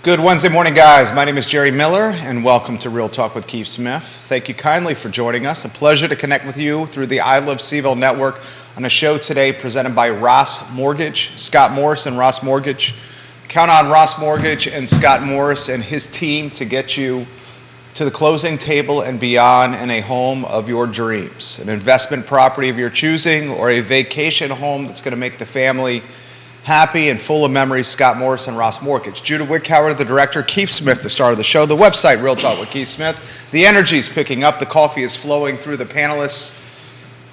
Good Wednesday morning, guys. My name is Jerry Miller, and welcome to Real Talk with Keith Smith. Thank you kindly for joining us. A pleasure to connect with you through the I Love CVille Network on a show today presented by Ross Mortgage, Scott Morris and Ross Mortgage. Count on Ross Mortgage and Scott Morris and his team to get you to the closing table and beyond in a home of your dreams, an investment property of your choosing, or a vacation home that's going to make the family happy and full of memories. Scott Morris and Ross Mortgage. Judah Wickhauer, the director. Keith Smith, the star of the show. The website, Real Talk with Keith Smith. The energy's picking up. The coffee is flowing through the panelists.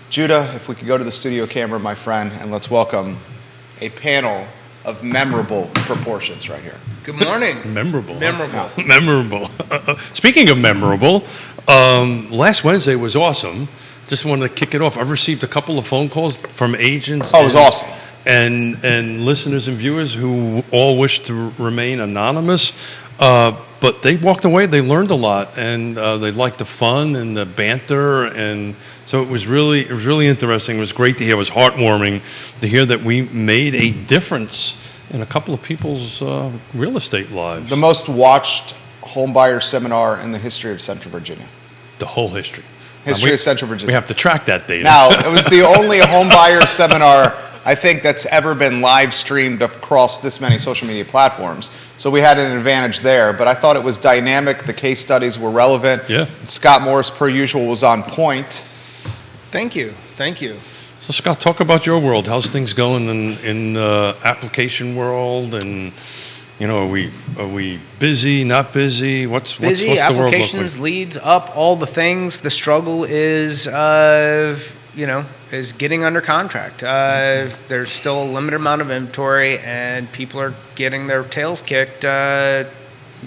Judah, if we could go to the studio camera, my friend, and let's welcome a panel of memorable proportions right here. Good morning. Memorable. Memorable. Speaking of memorable, last Wednesday was awesome. Just wanted to kick it off. I've received a couple of phone calls from agents. Oh, it was awesome. And listeners and viewers who all wish to remain anonymous, but they walked away. They learned a lot, and they liked the fun and the banter, and so it was really interesting. It was great to hear. It was heartwarming to hear that we made a difference in a couple of people's real estate lives. The most watched home buyer seminar in the history of Central Virginia. The whole history. History of Central Virginia. We have to track that data. Now, it was the only home buyer seminar, I think, that's ever been live streamed across this many social media platforms. So we had an advantage there, but I thought it was dynamic. The case studies were relevant. Yeah. Scott Morris, per usual, was on point. Thank you. So Scott, talk about your world. How's things going in the application world? And you know, are we busy? Not busy? What's Busy, the world look applications, like? leads, up, all the things. The struggle is, is getting under contract. There's still a limited amount of inventory, and people are getting their tails kicked,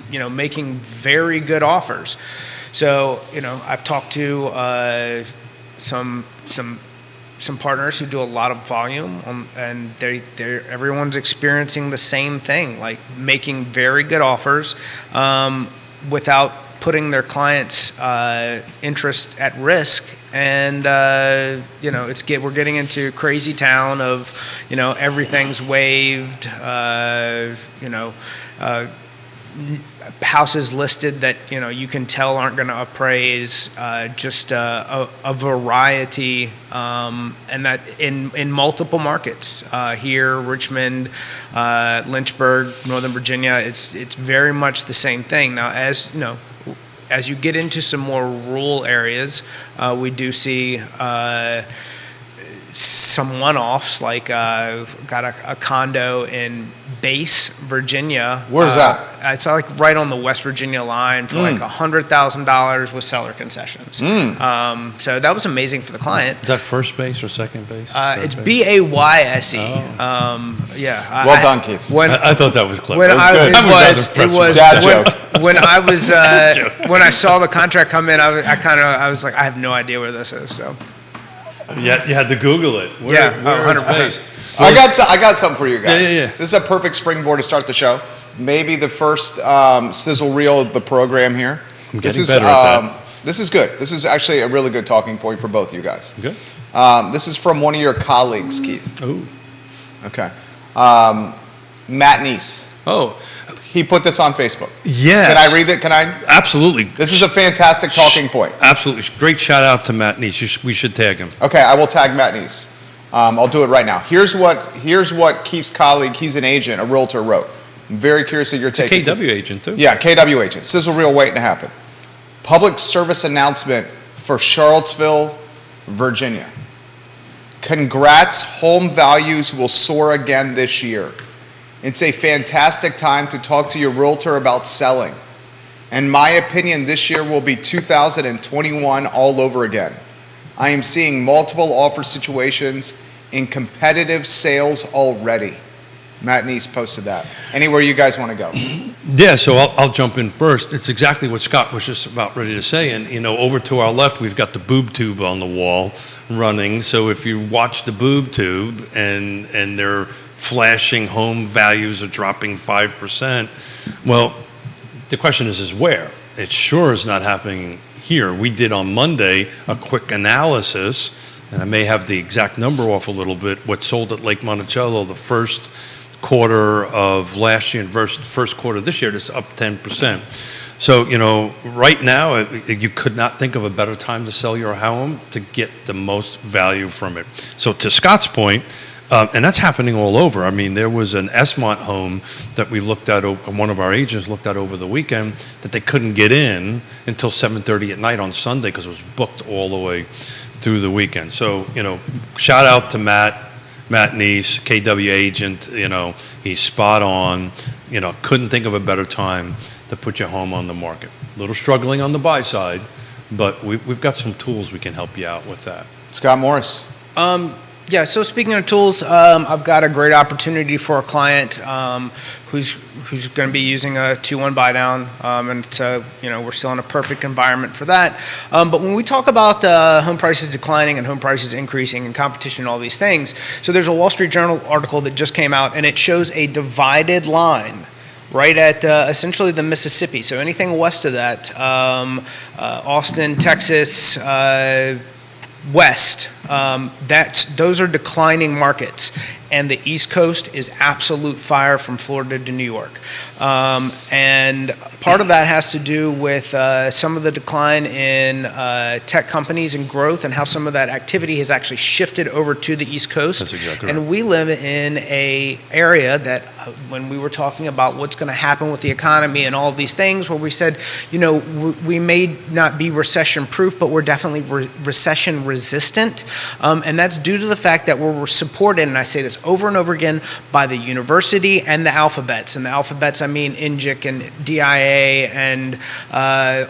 making very good offers. So, I've talked to some partners who do a lot of volume, and everyone's experiencing the same thing, like making very good offers without putting their clients' interest at risk. And we're getting into crazy town of everything's waived, houses listed that you can tell aren't going to appraise, just a variety, and that in multiple markets here, Richmond, Lynchburg, Northern Virginia. It's very much the same thing. Now, as you get into some more rural areas, we do see some one-offs, like got a condo in Base, Virginia. Where's that? It's like right on the West Virginia line for like $100,000 with seller concessions. So that was amazing for the client. Is that first base or second base? It's BAYSE. Yeah. Well done, Keith. I thought that was clever. When It was dad joke. When I was when I saw the contract come in, I was like, I have no idea where this is. So. Yeah, you had to Google it. Where 100%. I got something for you guys. Yeah. This is a perfect springboard to start the show. Maybe the first sizzle reel of the program here. I'm getting better at that. This is good. This is actually a really good talking point for both you guys. Okay. This is from one of your colleagues, Keith. Oh. Okay. Matt Neese. Oh. He put this on Facebook. Yes. Can I read it? Can I? Absolutely. This is a fantastic talking point. Absolutely. Great shout out to Matt Neese. We should tag him. Okay, I will tag Matt Neese. I'll do it right now. Here's what Keith's colleague, he's an agent, a realtor, wrote. I'm very curious of your take. KW agent, too. Yeah, KW agent. Sizzle reel waiting to happen. Public service announcement for Charlottesville, Virginia. Congrats, home values will soar again this year. It's a fantastic time to talk to your realtor about selling. In my opinion, this year will be 2021 all over again. I am seeing multiple offer situations in competitive sales already. Matt Neese posted that. Anywhere you guys want to go? Yeah, so I'll jump in first. It's exactly what Scott was just about ready to say. And, over to our left, we've got the boob tube on the wall running. So if you watch the boob tube and they're flashing home values are dropping 5%, well, the question is where? It sure is not happening here. We did on Monday a quick analysis, and I may have the exact number off a little bit, what sold at Lake Monticello, the first quarter of last year and versus first quarter this year, it's up 10%. So, right now, you could not think of a better time to sell your home to get the most value from it. So to Scott's point, and that's happening all over. I mean, there was an Esmont home that we looked at, one of our agents looked at over the weekend, that they couldn't get in until 7:30 at night on Sunday because it was booked all the way through the weekend. So, shout out to Matt Neese, KW agent, he's spot on, couldn't think of a better time to put your home on the market. A little struggling on the buy side, but we've got some tools we can help you out with that. Scott Morris. Yeah, so speaking of tools, I've got a great opportunity for a client who's going to be using a 2-1 buy down, and so we're still in a perfect environment for that. But when we talk about home prices declining and home prices increasing and competition and all these things, so there's a Wall Street Journal article that just came out, and it shows a divided line right at essentially the Mississippi. So anything west of that, Austin, Texas, west, those are declining markets, and the East Coast is absolute fire from Florida to New York, and part of that has to do with some of the decline in tech companies and growth, and how some of that activity has actually shifted over to the East Coast. That's exactly right. And we live in a area that when we were talking about what's going to happen with the economy and all of these things, where we said, we may not be recession proof, but we're definitely recession resistant, and that's due to the fact that we're supported, and I say this over and over again, by the university and the alphabets. And the alphabets, I mean NGIC and DIA and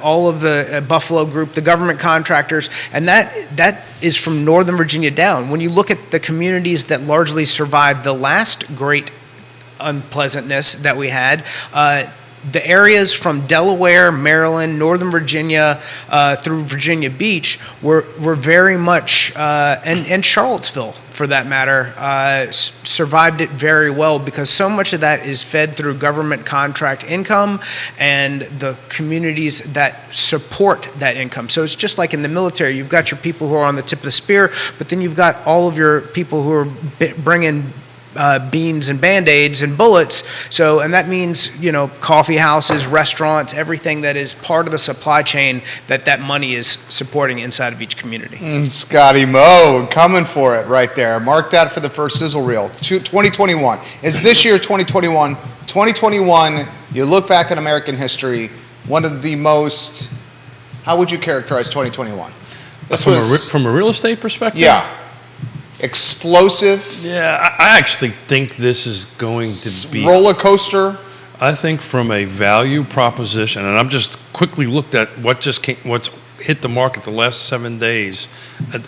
all of the Buffalo Group, the government contractors, and that is from Northern Virginia down. When you look at the communities that largely survived the last great unpleasantness that we had, the areas from Delaware, Maryland, Northern Virginia, through Virginia Beach were very much, and Charlottesville for that matter, survived it very well, because so much of that is fed through government contract income and the communities that support that income. So it's just like in the military, you've got your people who are on the tip of the spear, but then you've got all of your people who are bringing beans and Band-Aids and bullets. So, and that means, coffee houses, restaurants, everything that is part of the supply chain that money is supporting inside of each community. Scotty Moe, coming for it right there. Mark that for the first sizzle reel. 2021. Is this year 2021? 2021, you look back at American history, one of the most, how would you characterize 2021? From a real estate perspective? Yeah. Explosive. Yeah, I actually think this is going to be roller coaster. I think from a value proposition, and I'm just quickly looked at what's hit the market the last 7 days.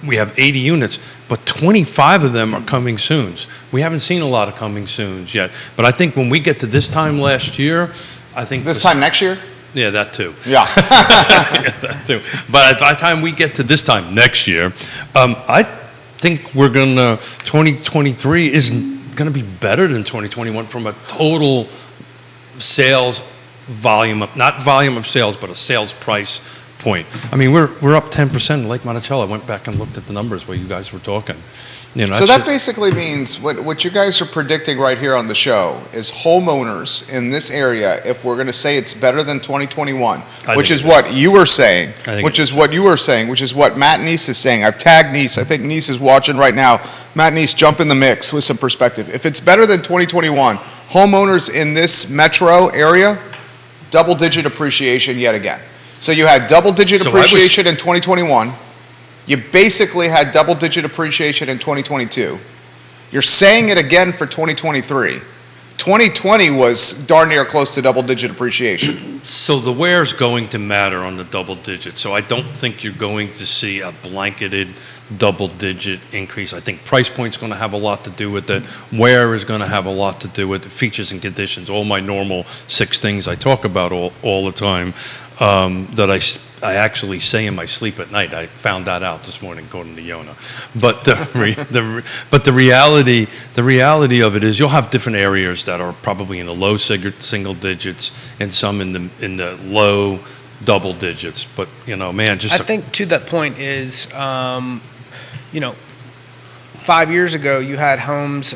We have 80 units, but 25 of them are coming soons. We haven't seen a lot of coming soons yet, but I think when we get to this time last year, I think this time next year. Yeah, that too. Yeah. Yeah, that too. But by the time we get to this time next year, I think 2023 isn't going to be better than 2021 from a total sales volume, not volume of sales, but a sales price point. I mean, we're up 10% in Lake Monticello. I went back and looked at the numbers while you guys were talking. So that basically means what you guys are predicting right here on the show is homeowners in this area, if we're going to say it's better than 2021, which is what you were saying, which is what Matt Neese is saying. I've tagged Neese. I think Neese is watching right now. Matt Neese, jump in the mix with some perspective. If it's better than 2021, homeowners in this metro area, double-digit appreciation yet again. So you had double-digit appreciation in 2021. You basically had double-digit appreciation in 2022. You're saying it again for 2023. 2020 was darn near close to double-digit appreciation. So the where's going to matter on the double digit. So I don't think you're going to see a blanketed double-digit increase. I think price point's going to have a lot to do with it. Where is going to have a lot to do with it. Features and conditions, all my normal 6 things I talk about all the time, that I actually say in my sleep at night. I found that out this morning, according to Yonna. But the reality of it is, you'll have different areas that are probably in the low single digits and some in the low double digits. But I think to that point is, 5 years ago you had homes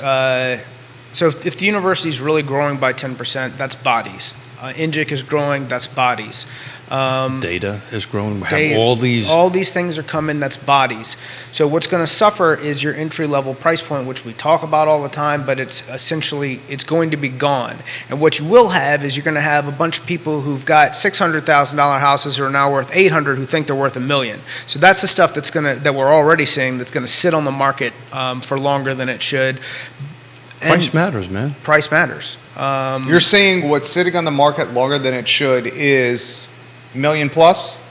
So if the university is really growing by 10%, that's bodies. Injic is growing, that's bodies. Data is growing. We have Data, all these. these things are coming, that's bodies. So what's going to suffer is your entry-level price point, which we talk about all the time, but it's essentially, it's going to be gone. And what you will have is you're going to have a bunch of people who've got $600,000 houses who are now worth $800,000 who think they're worth $1 million. So that's the stuff that we're already seeing that's going to sit on the market for longer than it should. Price matters, man. Price matters. You're saying what's sitting on the market longer than it should is $1 million plus?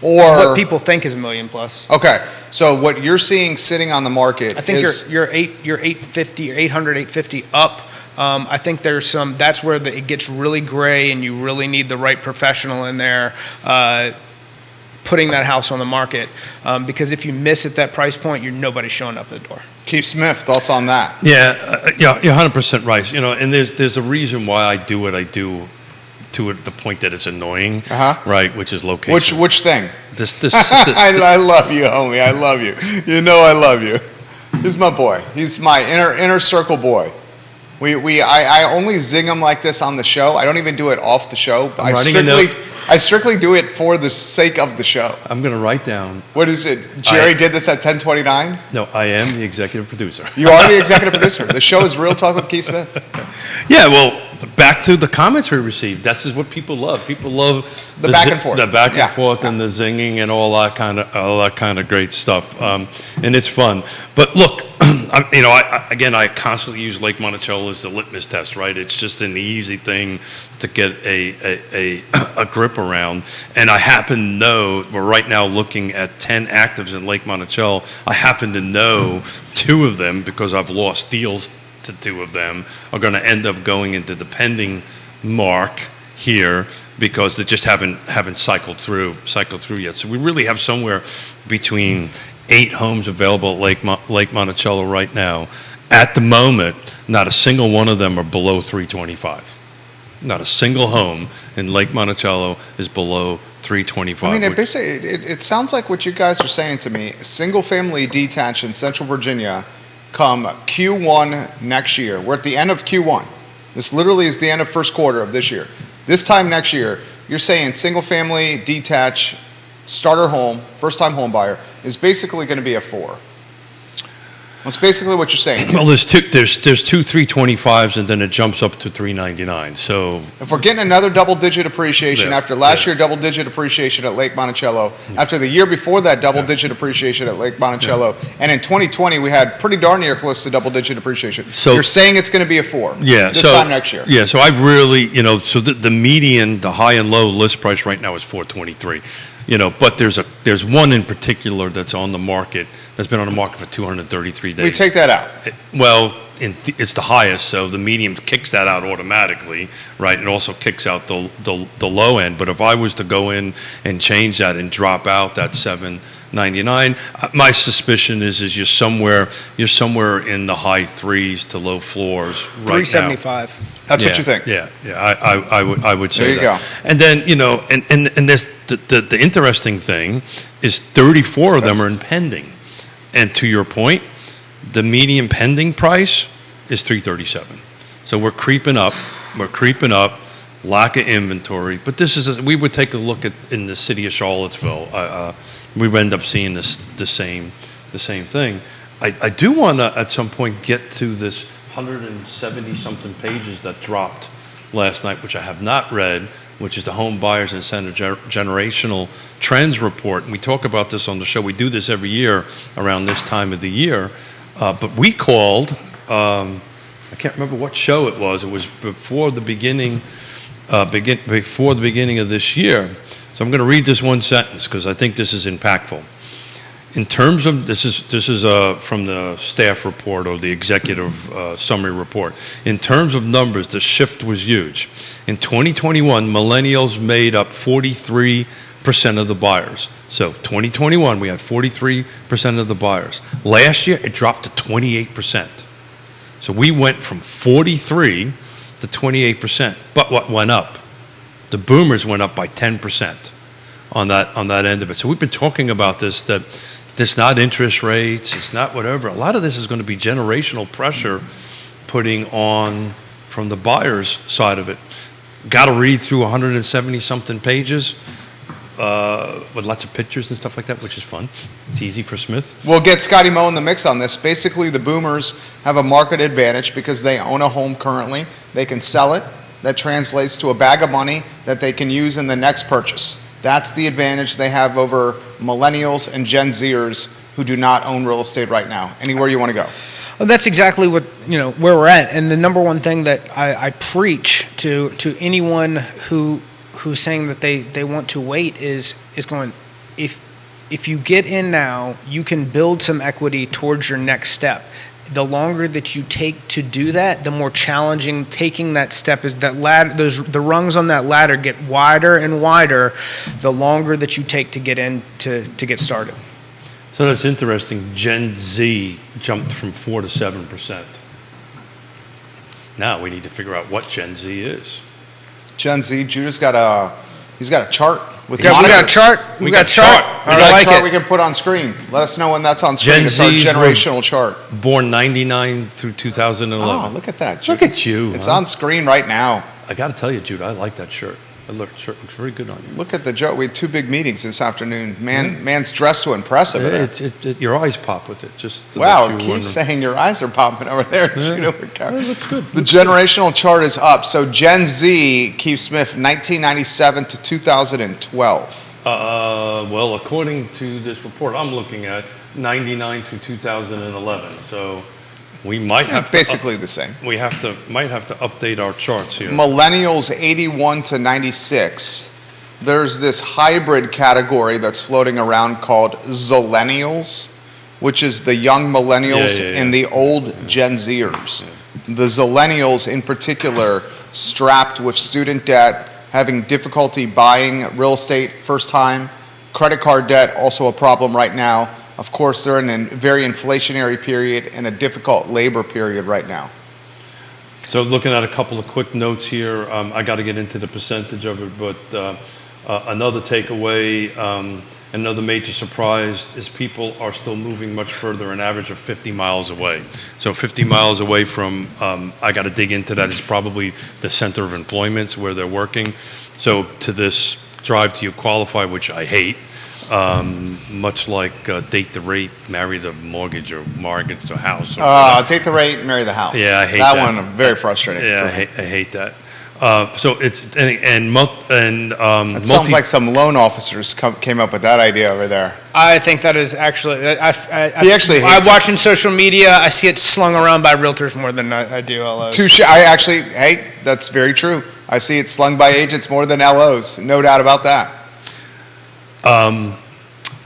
Or what people think is $1 million plus. Okay, so what you're seeing sitting on the market I think is you're 850 or 800, 850 up. I think there's some. That's where it gets really gray, and you really need the right professional in there putting that house on the market. Because if you miss at that price point, nobody's showing up at the door. Keith Smith, thoughts on that? Yeah, you're 100% right. And there's a reason why I do what I do, to the point that it's annoying, right? Which is location. Which thing? This I love you, homie. I love you. You know I love you. He's my boy. He's my inner circle boy. I only zing him like this on the show. I don't even do it off the show. I strictly do it for the sake of the show. I'm going to write down. What is it? Jerry did this at 10:29? No, I am the executive producer. You are the executive producer. The show is Real Talk with Keith Smith. Yeah, well, back to the comments we received. That's just what people love. People love the back and forth. The back and forth and the zinging and all that kind of great stuff. And it's fun. But look, I constantly use Lake Monticello as the litmus test, right? It's just an easy thing to get a grip around. And I happen to know, we're right now looking at 10 actives in Lake Monticello. I happen to know 2 of them, because I've lost deals to 2 of them, are going to end up going into the pending mark here, because they just haven't cycled through yet. So we really have somewhere between 8 homes available at Lake Monticello right now. At the moment, not a single one of them are below 325. Not a single home in Lake Monticello is below 325. I mean, it sounds like what you guys are saying to me. Single-family detached in Central Virginia come Q1 next year. We're at the end of Q1. This literally is the end of first quarter of this year. This time next year, you're saying single-family detached starter home, first-time home buyer, is basically going to be a 4. That's basically what you're saying. Well, there's two 325s, and then it jumps up to 399. So if we're getting another double-digit appreciation after last year, double-digit appreciation at Lake Monticello, after the year before that, double-digit appreciation at Lake Monticello, and in 2020 we had pretty darn near close to double-digit appreciation. So you're saying it's going to be a 4. This time next year. Yeah. So I really, so the median, the high and low list price right now is 423. But there's one in particular that's on the market, that's been on the market for 233 days. We take that out. It's the highest, so the medium kicks that out automatically, right? It also kicks out the low end. But if I was to go in and change that and drop out that 799, my suspicion is you're somewhere in the high 3s to low 4s right 375. now. That's what you think. Yeah. I would say there you that. go. And then and there's the interesting thing is 34 of them are in pending, and to your point, the median pending price is 337. So we're creeping up. Lack of inventory. But we would take a look at in the city of Charlottesville. We would end up seeing the same thing. I do want to at some point get to this 170 something pages that dropped last night, which I have not read, which is the Home Buyers Incentive Generational Trends Report. And we talk about this on the show. We do this every year around this time of the year. But we called, I can't remember what show it was. It was before the beginning of this year. So I'm going to read this one sentence because I think this is impactful. In terms of, this is from the staff report or the executive summary report. In terms of numbers, the shift was huge. In 2021, millennials made up 43% of the buyers. So 2021, we had 43% of the buyers. Last year, it dropped to 28%. So we went from 43 to 28%. But what went up? The boomers went up by 10% on that end of it. So we've been talking about this, that it's not interest rates, it's not whatever. A lot of this is going to be generational pressure putting on from the buyer's side of it. Got to read through 170 something pages with lots of pictures and stuff like that, which is fun. It's easy for Smith. We'll get Scotty Moe in the mix on this. Basically, the boomers have a market advantage because they own a home currently. They can sell it. That translates to a bag of money that they can use in the next purchase. That's the advantage they have over millennials and Gen Zers who do not own real estate right now. Anywhere you want to go. Well, that's exactly what, where we're at. And the number one thing that I preach to anyone who's saying that they want to wait is going, if you get in now, you can build some equity towards your next step. The longer that you take to do that, the more challenging taking that step is. That ladder, the rungs on that ladder get wider and wider the longer that you take to get in to get started. So that's interesting. Gen Z jumped from 4 to 7%. Now we need to figure out what Gen Z is. Gen Z, Judah's got he's got a chart with We got a chart. We got a chart. We got a chart we can put on screen. Let us know when that's on screen. It's our generational chart. Born 99 through 2011. Oh, look at that, Judah. Look at you. It's on screen right now. I got to tell you, Judah, I like that shirt. That shirt looks very good on you. Look at the joke. We had 2 big meetings this afternoon. Man's dressed to impress over there. Your eyes pop with it. Just to wow, let you keep saying your eyes are popping over there. Yeah. Judah. It looks good. The generational chart is up. So Gen Z, Keith Smith, 1997 to 2012. Well, according to this report I'm looking at, 99 to 2011. So we might have basically the same. We might have to update our charts here. Millennials 81 to 96. There's this hybrid category that's floating around called Zillennials, which is the young millennials and the old Gen Zers. The Zillennials in particular, strapped with student debt, having difficulty buying real estate first time, credit card debt also a problem right now. Of course, they're in a very inflationary period and a difficult labor period right now. So looking at a couple of quick notes here, I got to get into the percentage of it, but another takeaway, another major surprise is people are still moving much further, an average of 50 miles away. So 50 miles away from, I got to dig into that, is probably the center of employment where they're working. So to this drive to you qualify, which I hate, much like date the rate, marry the mortgage, or mortgage the house. Date the rate, marry the house. Yeah, I hate that. that One very frustrating. Yeah, I hate that. So it's it sounds like some loan officers came up with that idea over there. I think that is actually. He actually hates I watch in social media. I see it slung around by realtors more than I do LOs. Touche. That's very true. I see it slung by agents more than LOs. No doubt about that.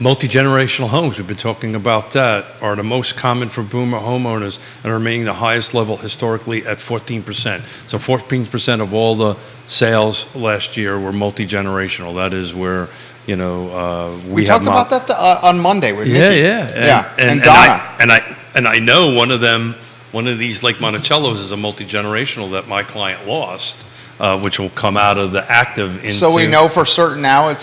Multi-generational homes, we've been talking about that, are the most common for boomer homeowners and are remaining the highest level historically at 14%. So 14% of all the sales last year were multi-generational. That is where, we talked about that on Monday with Nikki. And Donna. And I know one of these Lake Monticellos is a multi-generational that my client lost, which will come out of the active into. So we know for certain now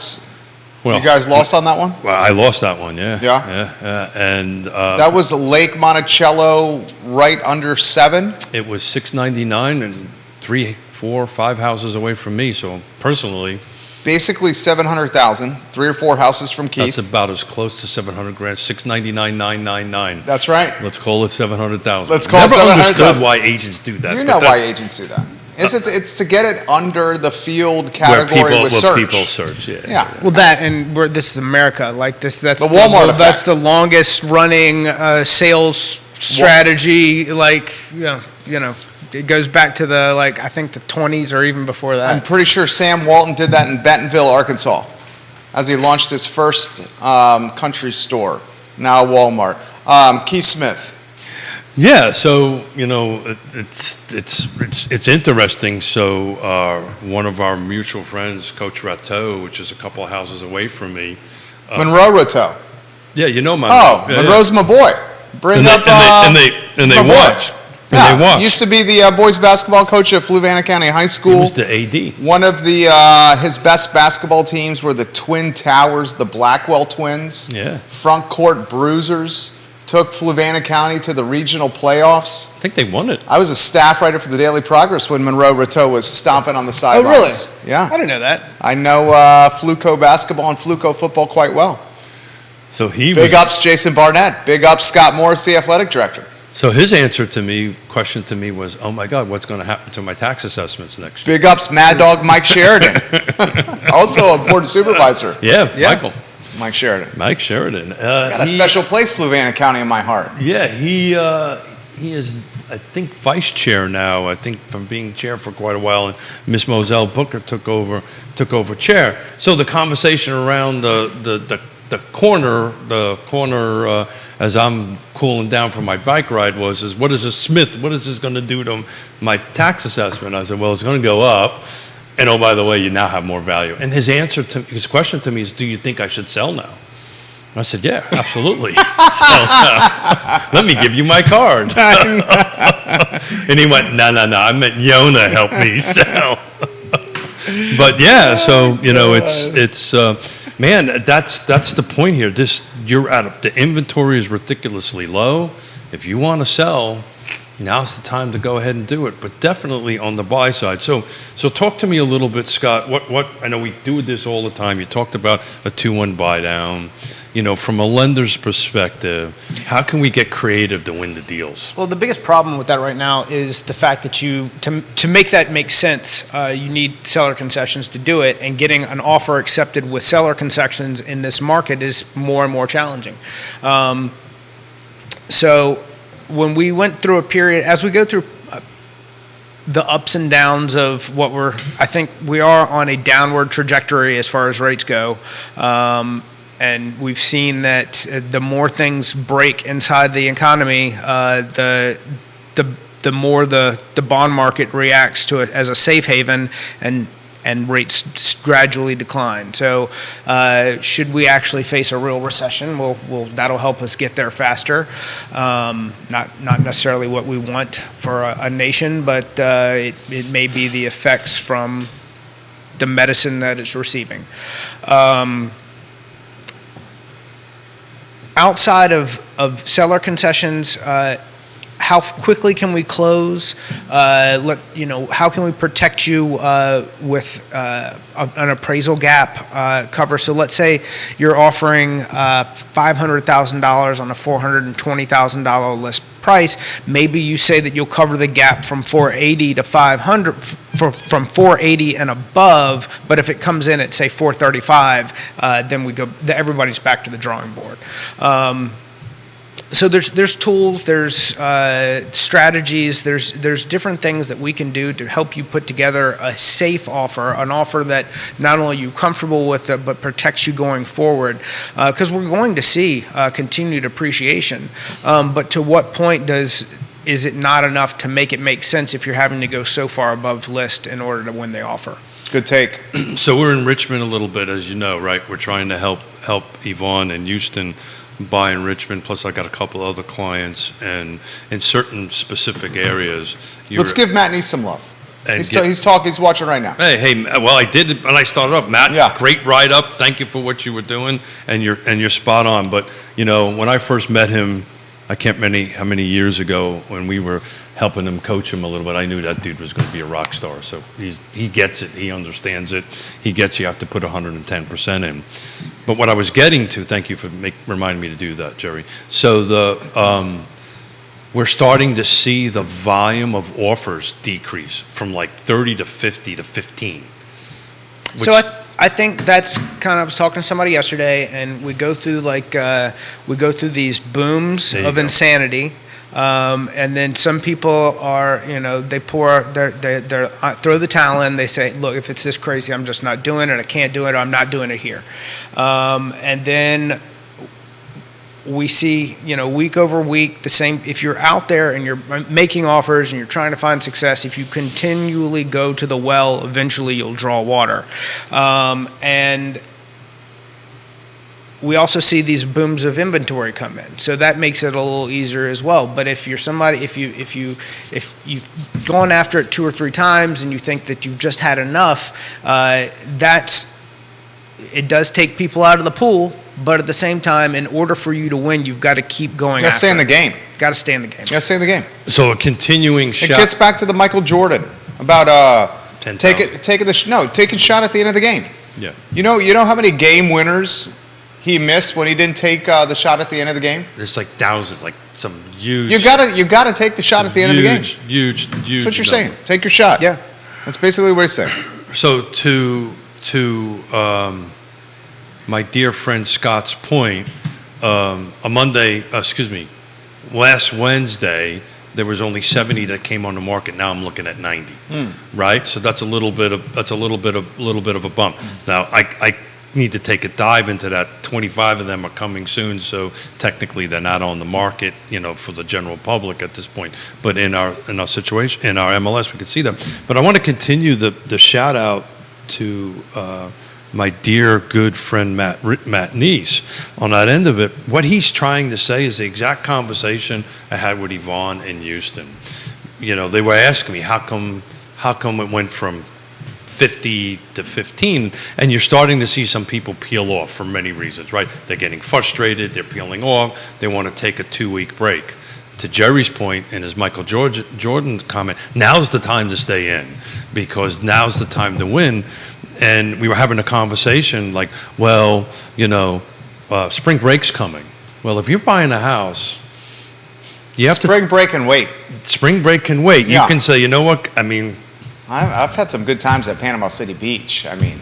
you guys lost on that one? Well, I lost that one, yeah. Yeah? And that was Lake Monticello right under 7? It was $699 and 3, 4, 5 houses away from me, so personally. Basically 700,000, 3 or 4 houses from Keith. That's about as close to 700 grand, 699, 999. That's right. Let's call it 700,000. Let's call it 700,000. Understood why agents do that. You know why agents do that. It's to get it under the field category with search. Where people search, yeah. Well, this is America. Like this, that's the Walmart effect. That's the longest running sales strategy. Like it goes back to I think the 20s or even before that. I'm pretty sure Sam Walton did that in Bentonville, Arkansas, as he launched his first country store. Now Walmart. Keith Smith. Yeah, so it's interesting. So one of our mutual friends, Coach Rateau, which is a couple of houses away from me, Monroe Rateau. Yeah, my. Oh, Monroe's my boy. Bring up. And they watch. Yeah, and they watch. Used to be the boys basketball coach at Fluvanna County High School. He was the AD. One of his best basketball teams were the Twin Towers, the Blackwell Twins. Yeah. Front court bruisers. took Fluvanna County to the regional playoffs. I think they won it. I was a staff writer for the Daily Progress when Monroe Rateau was stomping on the Oh, sidelines. really? Yeah. I didn't know that. I know Fluco basketball and Fluco football quite well. So he Big was, ups Jason Barnett. Big ups Scott Morris, the athletic director. So his question to me was, oh my God, what's going to happen to my tax assessments next year? Big ups Mad Dog Mike Sheridan. Also a board supervisor. Yeah, Yeah. Michael. Mike Sheridan. Mike Sheridan. Got a special place, Fluvanna County, in my heart. Yeah, he is, I think, vice chair now. I think from being chair for quite a while, and Miss Moselle Booker took over chair. So the conversation around the corner as I'm cooling down from my bike ride is what is this going to do to my tax assessment? I said, well, it's going to go up. And oh, by the way, you now have more value. And his question to me is, do you think I should sell now? And I said, yeah, absolutely. Let me give you my card. And he went, no, I meant Yonna help me sell. But yeah, so, it's man, that's the point here. The inventory is ridiculously low. If you want to sell, now's the time to go ahead and do it, but definitely on the buy side. So talk to me a little bit, Scott. What I know we do this all the time. You talked about a 2-1 buy down. From a lender's perspective, how can we get creative to win the deals? Well, the biggest problem with that right now is the fact that to make that make sense, you need seller concessions to do it, and getting an offer accepted with seller concessions in this market is more and more challenging. So when we went through a period, as we go through the ups and downs of I think we are on a downward trajectory as far as rates go. And we've seen that the more things break inside the economy, the more the bond market reacts to it as a safe haven, and rates gradually decline. So should we actually face a real recession, that'll help us get there faster. Not necessarily what we want for a nation, but it may be the effects from the medicine that it's receiving. Outside of seller concessions, how quickly can we close? How can we protect you with an appraisal gap cover? So let's say you're offering $500,000 on a $420,000 list price. Maybe you say that you'll cover the gap from 480 to 500, from 480 and above. But if it comes in at say 435, then everybody's back to the drawing board. So there's tools, there's strategies, there's different things that we can do to help you put together a safe offer, an offer that not only you're comfortable with it, but protects you going forward. Because we're going to see continued appreciation. But to what point is it not enough to make it make sense if you're having to go so far above list in order to win the offer? Good take. So we're in Richmond a little bit, as you know, right? We're trying to help Yvonne and Houston buy in Richmond, plus I got a couple other clients, and in certain specific areas. Let's give Matt Neese some love. And He's watching right now. Hey, well, I did it when I started up. Matt, Yeah. Great write-up. Thank you for what you were doing, and you're spot on. But, when I first met him, I can't remember how many years ago when we were helping him, coach him a little bit, I knew that dude was going to be a rock star. So he gets it. He understands it. He gets you have to put 110% in. But what I was getting to, thank you for reminding me to do that, Jerry. So we're starting to see the volume of offers decrease from like 30 to 50 to 15. So I think that's I was talking to somebody yesterday, and we go through these booms of insanity. And then some people are, they throw the towel in. They say, look, if it's this crazy, I'm just not doing it. I can't do it. Or I'm not doing it here. And then we see, week over week, the same. If you're out there and you're making offers and you're trying to find success, if you continually go to the well, eventually you'll draw water. And we also see these booms of inventory come in, so that makes it a little easier as well. But if you're somebody, if you've gone after it 2 or 3 times and you think that you've just had enough, it does take people out of the pool. but at the same time, in order for you to win, you've got to keep going. You got to stay in the game. Got to stay in the game. You got to stay in the game. So a continuing It shot. gets back to the Michael Jordan about 10,000. taking a shot at the end of the game. Yeah. You know how many game winners he missed when he didn't take the shot at the end of the game? There's like thousands, like some huge. You gotta take the shot at the end of the game. Huge. That's what you're saying. Take your shot. Yeah. That's basically what he's saying. So to my dear friend Scott's point, last Wednesday there was only 70 that came on the market. Now I'm looking at 90. Right. So that's a little bit of a bump. Now I need to take a dive into that. 25 of them are coming soon, so technically they're not on the market, for the general public at this point. But in our situation, in our MLS, we can see them. But I want to continue the shout out to my dear good friend Matt Neese on that end of it. What he's trying to say is the exact conversation I had with Yvonne in Houston. They were asking me how come it went from 50 to 15, and you're starting to see some people peel off for many reasons, right? They're getting frustrated, they're peeling off, they want to take a 2-week break. To Jerry's point and his Michael Jordan comment, now's the time to stay in because now's the time to win. And we were having a conversation like, spring break's coming. Well, if you're buying a house, you have Spring break and wait. Spring break can wait. Yeah. You can say, you know what? I mean, I've had some good times at Panama City Beach. I mean,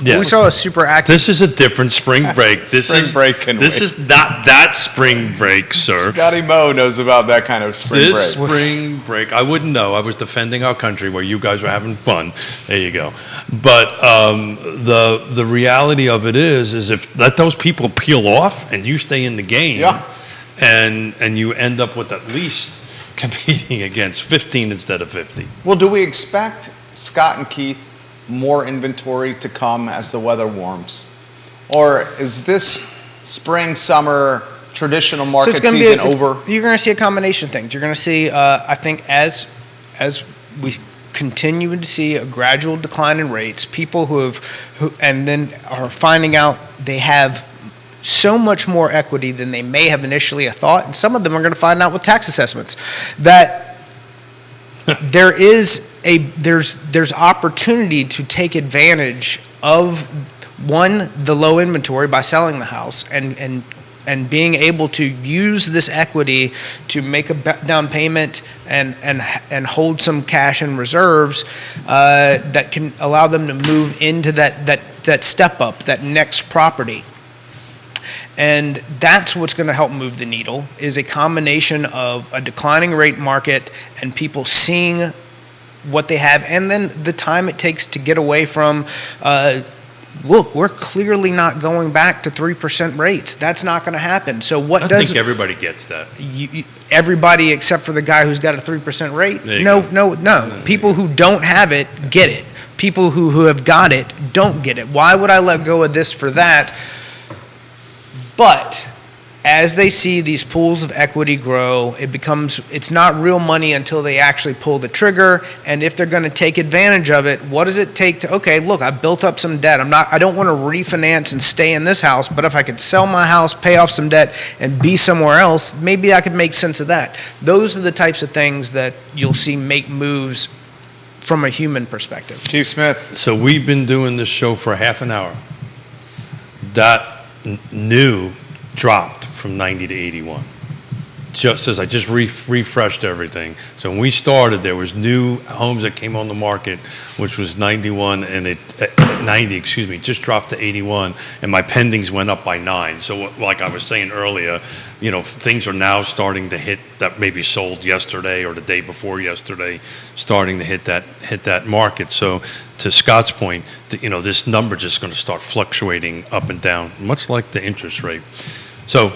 yeah. We saw a super active. This is a different spring break. This is not that spring break, sir. Scotty Moe knows about that kind of spring This break. spring break, I wouldn't know. I was defending our country where you guys were having fun. There you go. But the reality of it is if let those people peel off and you stay in the game, Yeah. and you end up with at least competing against 15 instead of 50. Well, do we expect, Scott and Keith, more inventory to come as the weather warms? Or is this spring, summer, traditional market season over? You're going to see a combination of things. You're going to see, I think, as we continue to see a gradual decline in rates, people who and then are finding out they have so much more equity than they may have initially thought, and some of them are going to find out with tax assessments that there's opportunity to take advantage of the low inventory by selling the house and being able to use this equity to make a down payment and hold some cash in reserves that can allow them to move into that step up, that next property. And that's what's going to help move the needle, is a combination of a declining rate market and people seeing what they have, and then the time it takes to get away from, look, we're clearly not going back to 3% rates. That's not going to happen. So I think everybody gets that. Everybody except for the guy who's got a 3% rate? No. People who don't have it get it. People who have got it don't get it. Why would I let go of this for that? But as they see these pools of equity grow, it's not real money until they actually pull the trigger. And if they're going to take advantage of it, what does it take to, okay, look, I built up some debt. I don't want to refinance and stay in this house, but if I could sell my house, pay off some debt, and be somewhere else, maybe I could make sense of that. Those are the types of things that you'll see make moves from a human perspective. Keith Smith. So we've been doing this show for half an hour. That new dropped from 90 to 81. Just as I just refreshed everything. So when we started, there was new homes that came on the market, which was 91 and 90, just dropped to 81, and my pendings went up by 9. So like I was saying earlier, things are now starting to hit that maybe sold yesterday or the day before yesterday, starting to hit that market. So to Scott's point, this number just going to start fluctuating up and down, much like the interest rate. So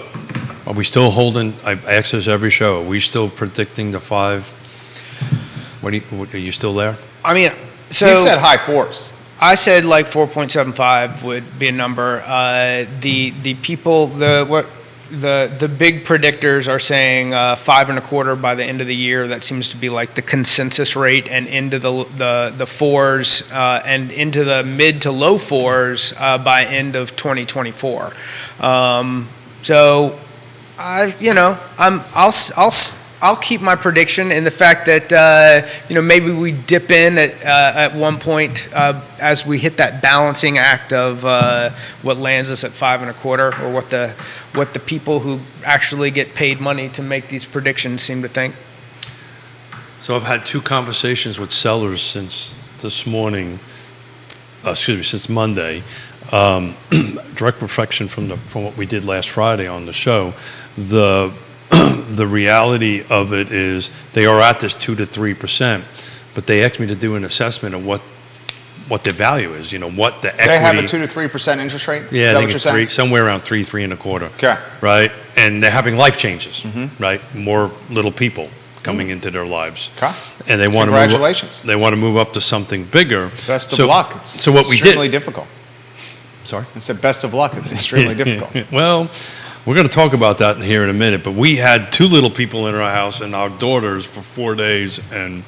are we still holding? I ask this every show. Are we still predicting the 5? Are you still there? I mean, so He said high 4s. I said like 4.75 would be a number. The people, the big predictors are saying 5.25 by the end of the year. That seems to be like the consensus rate, and into the fours and into the mid to low fours by end of 2024. So I'll keep my prediction in the fact that maybe we dip in at one point as we hit that balancing act of what lands us at 5.25, or what the people who actually get paid money to make these predictions seem to think. So I've had 2 conversations with sellers since this morning. Since Monday. Direct reflection from what we did last Friday on the show. The reality of it is they are at this 2 to 3%, but they asked me to do an assessment of what their value is. What the equity. They have a 2 to 3% interest rate. Yeah, is that I what think you're saying? somewhere around 3.25. Okay. Right, and they're having life changes. Right, more little people coming into their lives. Okay. And they want Congratulations. they want to move up to something bigger. Best of luck. It's so what we did. extremely difficult. Sorry. I said best of luck. It's extremely difficult. Well, we're going to talk about that here in a minute, but we had 2 little people in our house and our daughters for 4 days, and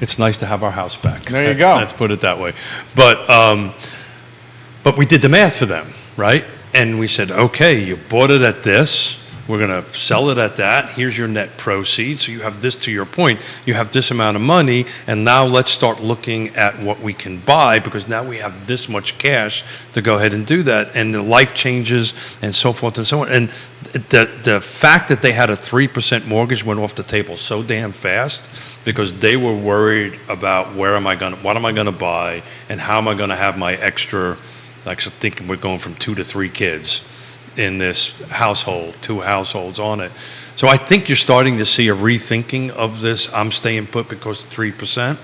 it's nice to have our house back. There you go. Let's put it that way. But we did the math for them, right? And we said, okay, you bought it at this. We're going to sell it at that. Here's your net proceeds. So you have this, to your point, you have this amount of money, and now let's start looking at what we can buy, because now we have this much cash to go ahead and do that. And the life changes and so forth and so on. And the fact that they had a 3% mortgage went off the table so damn fast, because they were worried about what am I going to buy, and how am I going to have my extra, actually thinking we're going from 2 to 3 kids in this household, 2 households on it. So I think you're starting to see a rethinking of this. I'm staying put because of 3%,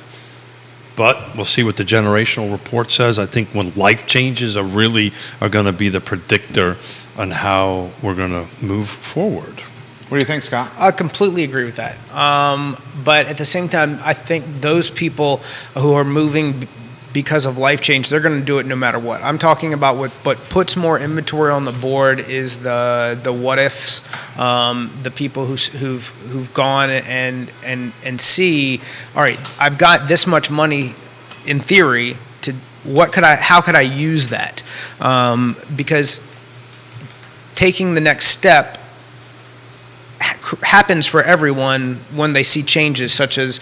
but we'll see what the generational report says. I think when life changes are going to be the predictor on how we're going to move forward. What do you think, Scott? I completely agree with that. But at the same time, I think those people who are moving because of life change, they're going to do it no matter what. I'm talking about what puts more inventory on the board is the what ifs, the people who've gone and see, all right, I've got this much money in theory to how could I use that? Because taking the next step happens for everyone when they see changes, such as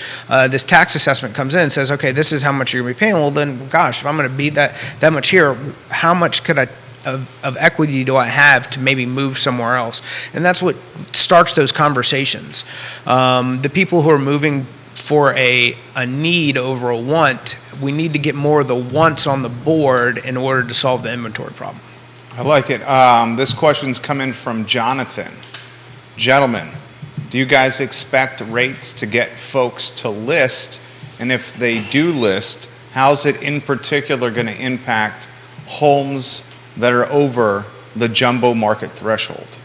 this tax assessment comes in and says, okay, this is how much you're going to be paying. Well, then, gosh, if I'm going to beat that much here, how much could I of equity do I have to maybe move somewhere else? And that's what starts those conversations. The people who are moving for a need over a want, we need to get more of the wants on the board in order to solve the inventory problem. I like it. This question's coming from Jonathan. Gentlemen, do you guys expect rates to get folks to list? And if they do list, how's it in particular going to impact homes that are over the jumbo market threshold?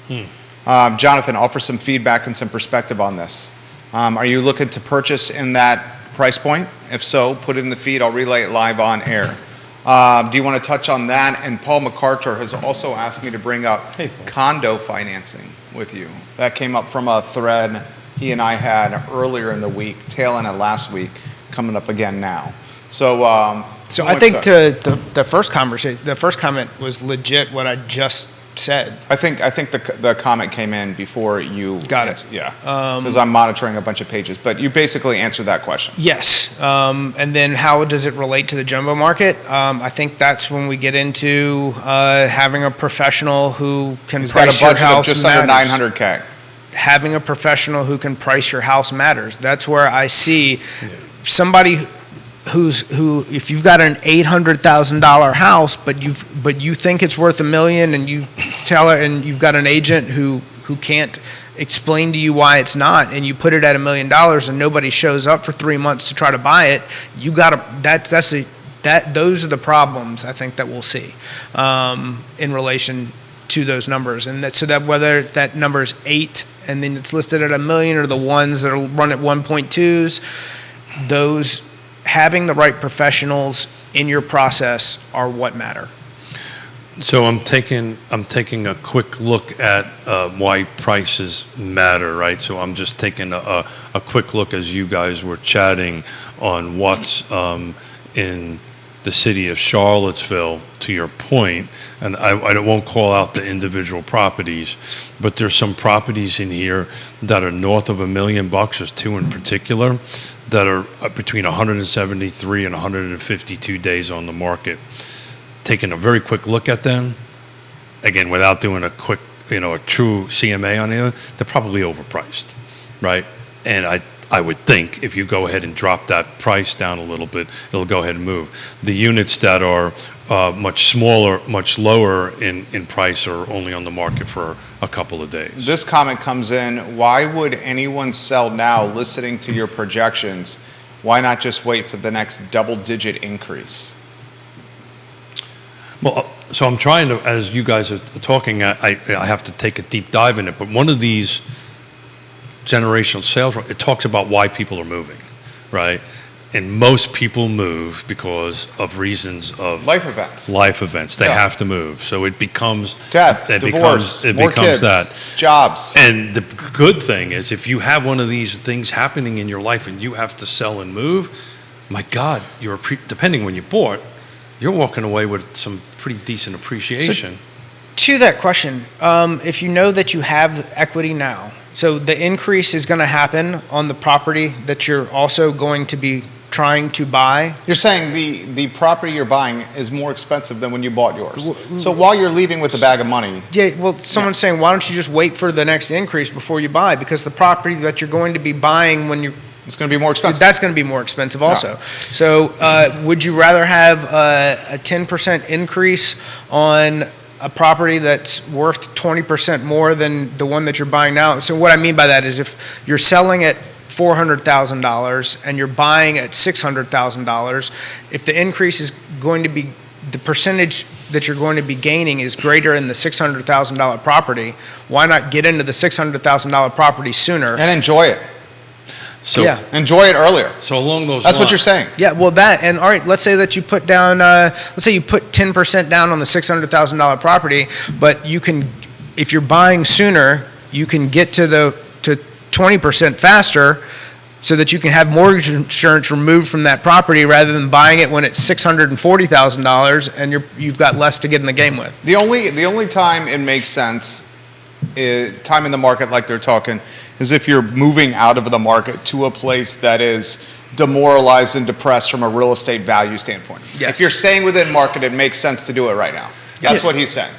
Jonathan, offer some feedback and some perspective on this. Are you looking to purchase in that price point? If so, put it in the feed. I'll relay it live on air. Do you want to touch on that? And Paul McCarter has also asked me to bring up condo financing with you. That came up from a thread he and I had earlier in the week, tail end of last week, coming up again now. So I think the first conversation, the first comment was legit what I just said. I think the comment came in before you got it. Yeah, because I'm monitoring a bunch of pages, but you basically answered that question. Yes, and then how does it relate to the jumbo market? I think that's when we get into having a professional who can He's got a price your budget of house just matters. under $900K. Having a professional who can price your house matters. That's where I see somebody who if you've got an $800,000 house, but you think it's worth $1 million, and you tell her, and you've got an agent who can't explain to you why it's not, and you put it at $1 million, and nobody shows up for 3 months to try to buy it, you got to. Those are the problems I think that we'll see in relation to those numbers, and so that whether that number is 8 and then it's listed at $1 million, or the ones that will run at 1.2s, those. Having the right professionals in your process are what matter. So I'm taking a quick look at why prices matter, right? So I'm just taking a quick look as you guys were chatting on what's in the city of Charlottesville, to your point, and I won't call out the individual properties, but there's some properties in here that are north of $1 million. There's two in particular that are between 173 and 152 days on the market. Taking a very quick look at them, again, without doing a quick, a true CMA on them, they're probably overpriced, right? And I would think if you go ahead and drop that price down a little bit, it'll go ahead and move. The units that are much smaller, much lower in price are only on the market for a couple of days. This comment comes in, why would anyone sell now listening to your projections? Why not just wait for the next double-digit increase? Well, so I'm trying to, as you guys are talking, I have to take a deep dive in it, but one of these generational sales, it talks about why people are moving, right? And most people move because of reasons of life events. They have to move. So it becomes death, divorce, more kids, that. Jobs. And the good thing is if you have one of these things happening in your life and you have to sell and move, my God, depending when you bought, you're walking away with some pretty decent appreciation. So, to that question, if you know that you have equity now, so the increase is going to happen on the property that you're also going to be trying to buy. You're saying the property you're buying is more expensive than when you bought yours. So while you're leaving with a bag of money. Yeah, well, someone's saying, why don't you just wait for the next increase before you buy? Because the property that you're going to be buying when you're it's going to be more expensive. That's going to be more expensive also. No. So would you rather have a 10% increase on a property that's worth 20% more than the one that you're buying now? So what I mean by that is if you're selling at $400,000 and you're buying at $600,000, if the increase is going to be, the percentage that you're going to be gaining is greater in the $600,000 property, why not get into the $600,000 property sooner? And enjoy it. So yeah. Enjoy it earlier. So along those That's what you're saying. Yeah, well and all right, let's say that you put down, let's say you put 10% down on the $600,000 property, but you can, if you're buying sooner, you can get to 20% faster so that you can have mortgage insurance removed from that property rather than buying it when it's $640,000 and you've got less to get in the game with. The only time it makes sense, time in the market like they're talking, is if you're moving out of the market to a place that is demoralized and depressed from a real estate value standpoint. Yes. If you're staying within market, it makes sense to do it right now. That's what he's saying.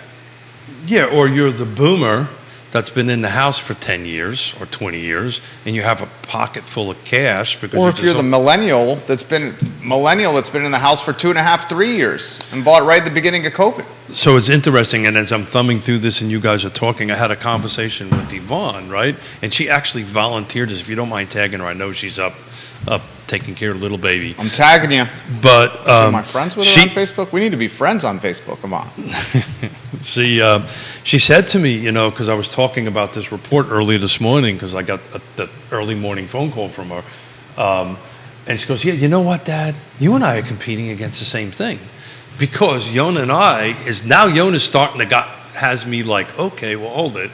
Yeah, or you're the boomer that's been in the house for 10 years or 20 years, and you have a pocket full of cash. Because or if you're the millennial that's been in the house for 2.5, 3 years and bought right at the beginning of COVID. So it's interesting, and as I'm thumbing through this and you guys are talking, I had a conversation with Yvonne, right? And she actually volunteered us. If you don't mind tagging her, I know she's up taking care of little baby. I'm tagging you. But am I friends with her on Facebook? We need to be friends on Facebook. Come on. She said to me, because I was talking about this report earlier this morning, because I got the early morning phone call from her, and she goes, "Yeah, you know what, Dad? You and I are competing against the same thing, because Yonna and Yonna's starting to has me like, okay, well, hold it.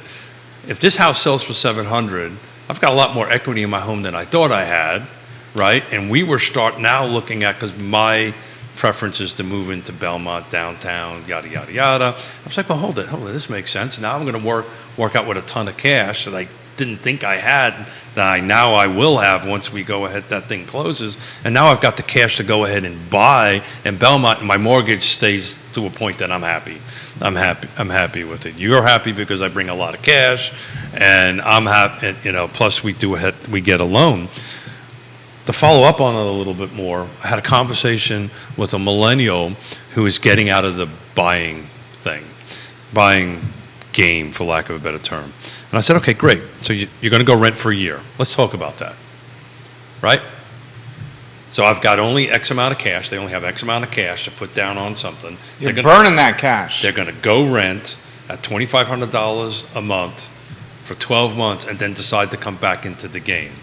If this house sells for $700, I've got a lot more equity in my home than I thought I had." Right, and we were now looking at, because my preference is to move into Belmont, downtown, yada yada yada. I was like, well, hold it, this makes sense. Now I'm going to work out with a ton of cash that I didn't think I had, that I will have once we go ahead, that thing closes, and now I've got the cash to go ahead and buy in Belmont, and my mortgage stays to a point that I'm happy. I'm happy with it. You're happy because I bring a lot of cash, and I'm happy. Plus we get a loan. To follow up on it a little bit more, I had a conversation with a millennial who is getting out of the buying game, for lack of a better term. And I said, okay, great. So you're going to go rent for a year. Let's talk about that, right? So I've got only X amount of cash. They only have X amount of cash to put down on something. You're burning that cash. They're going to go rent at $2,500 a month for 12 months and then decide to come back into the game.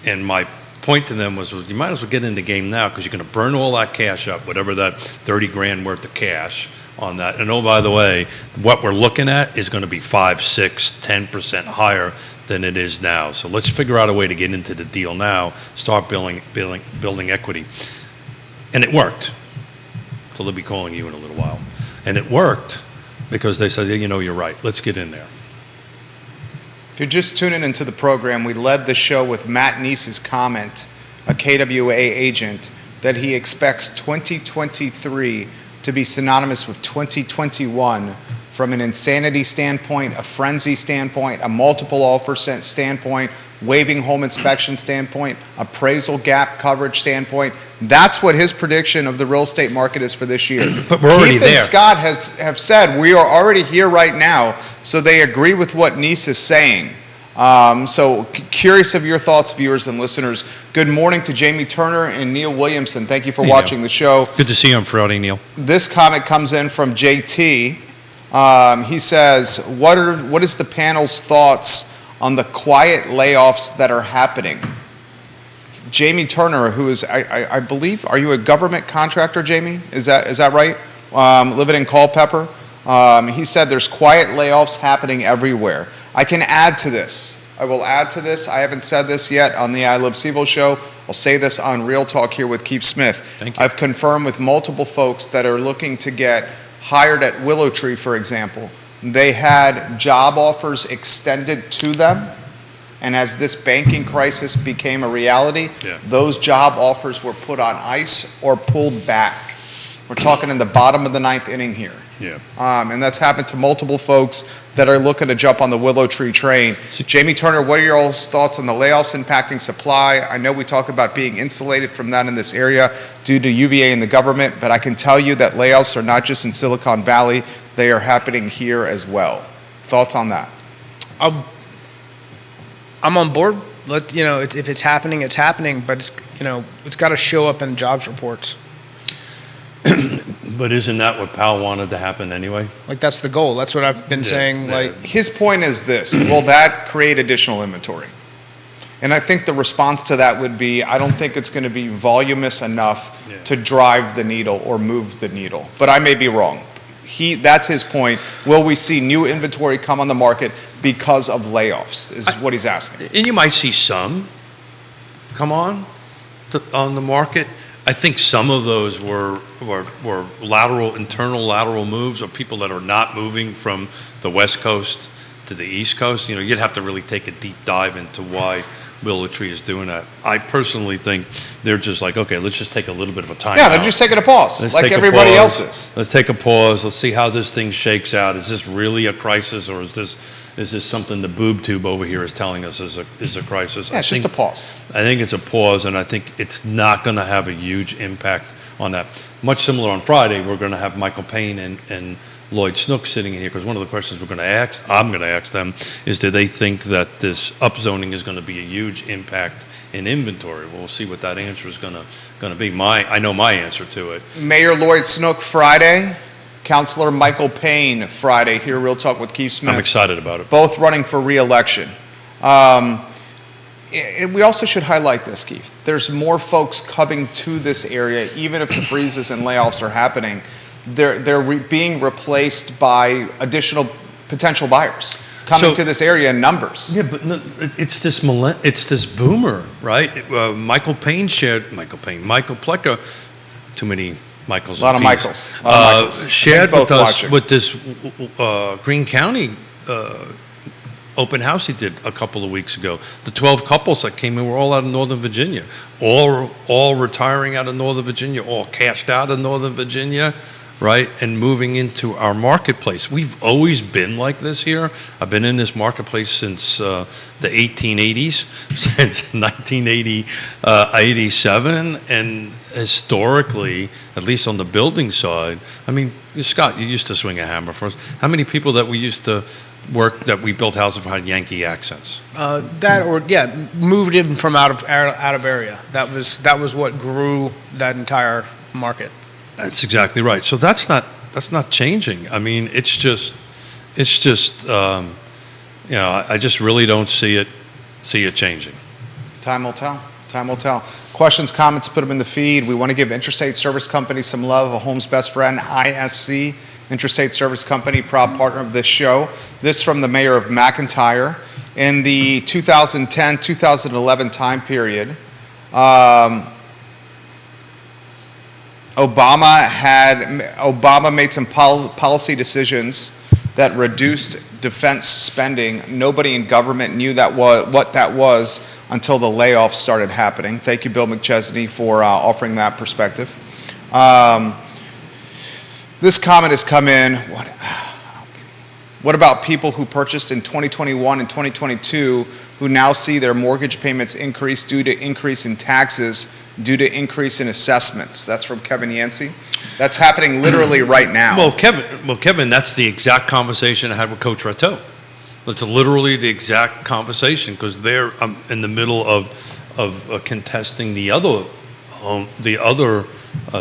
And my point to them was you might as well get in the game now, because you're going to burn all that cash up, whatever that 30 grand worth of cash on that. And oh, by the way, what we're looking at is going to be 5, 6, 10% higher than it is now. So let's figure out a way to get into the deal now, start building equity. And it worked. So they'll be calling you in a little while. And it worked because they said, you know, you're right, let's get in there. If you're just tuning into the program, we led the show with Matt Neese's comment, a KWA agent, that he expects 2023 to be synonymous with 2021 from an insanity standpoint, a frenzy standpoint, a multiple offer standpoint, waiving home inspection standpoint, appraisal gap coverage standpoint. That's what his prediction of the real estate market is for this year. But we're already Keith there. and Scott have said we are already here right now, so they agree with what Neese is saying. So curious of your thoughts, viewers and listeners. Good morning to Jamie Turner and Neil Williamson. Thank you for watching the show. Good to see you on Friday, Neil. This comment comes in from JT. He says, what is the panel's thoughts on the quiet layoffs that are happening? Jamie Turner, who is, I believe, are you a government contractor, Jamie? Is that right? Living in Culpeper. He said there's quiet layoffs happening everywhere. I can add to this. I will add to this. I haven't said this yet on the I Love CVille show. I'll say this on Real Talk here with Keith Smith. Thank you. I've confirmed with multiple folks that are looking to get hired at Willow Tree, for example. They had job offers extended to them, and as this banking crisis became a reality, those job offers were put on ice or pulled back. We're talking in the bottom of the 9th inning here. Yeah. And that's happened to multiple folks that are looking to jump on the Willow Tree train. Jamie Turner, what are your all's thoughts on the layoffs impacting supply? I know we talk about being insulated from that in this area due to UVA and the government, but I can tell you that layoffs are not just in Silicon Valley, they are happening here as well. Thoughts on that? I'm on board. If it's happening, it's happening, but it's got to show up in jobs reports. But isn't that what Powell wanted to happen anyway? Like, that's the goal. That's what I've been saying. Yeah. Like, His point is this: will that create additional inventory? And I think the response to that would be, I don't think it's going to be voluminous enough to drive the needle or move the needle. But I may be wrong. That's his point. Will we see new inventory come on the market because of layoffs, is what he's asking. And you might see some come on the market. I think some of those were internal lateral moves of people that are not moving from the West Coast to the East Coast. You'd have to really take a deep dive into why Willow Tree is doing that. I personally think they're just like, okay, let's just take a little bit of a time out. They're just taking a pause, Let's like take a everybody pause. else is. Let's take a pause. Let's see how this thing shakes out. Is this really a crisis, or is this something the boob tube over here is telling us is a crisis? Yeah, it's just a pause. I think it's a pause, and I think it's not going to have a huge impact on that. Much similar on Friday, we're going to have Michael Payne and Lloyd Snook sitting in here, because one of the questions I'm going to ask them, is do they think that this upzoning is going to be a huge impact in inventory? We'll see what that answer is going to be. I know my answer to it. Mayor Lloyd Snook Friday, Councilor Michael Payne Friday, here Real Talk with Keith Smith. I'm excited about it. Both running for re-election. We also should highlight this, Keith. There's more folks coming to this area, even if the freezes and layoffs are happening. They're being replaced by additional potential buyers coming to this area in numbers. Yeah, but no, it's this boomer, right? Michael Pleca, too many Michaels. A lot of Michaels. Shared with this Greene County open house he did a couple of weeks ago. The 12 couples that came in were all out of Northern Virginia, all retiring out of Northern Virginia, all cashed out of Northern Virginia, right, and moving into our marketplace. We've always been like this here. I've been in this marketplace since the 1880s, since 1987, and historically, at least on the building side, I mean, Scott, you used to swing a hammer for us. How many people that we used to work that we built houses for had Yankee accents? Moved in from out of area. That was what grew that entire market. That's exactly right. So that's not changing. I mean, it's just I just really don't see it changing. Time will tell. Time will tell. Questions, comments, put them in the feed. We want to give Intrastate Service Company some love, a home's best friend, ISC, Intrastate Service Company, proud partner of this show. This from the mayor of McIntyre. In the 2010-2011 time period, Obama made some policy decisions that reduced defense spending. Nobody in government knew what that was until the layoffs started happening. Thank you, Bill McChesney, for offering that perspective. This comment has come in. What about people who purchased in 2021 and 2022 who now see their mortgage payments increase due to increase in taxes, due to increase in assessments? That's from Kevin Yancey. That's happening literally right now. Well, Kevin, that's the exact conversation I had with Coach Rateau. It's literally the exact conversation because they're in the middle of contesting the other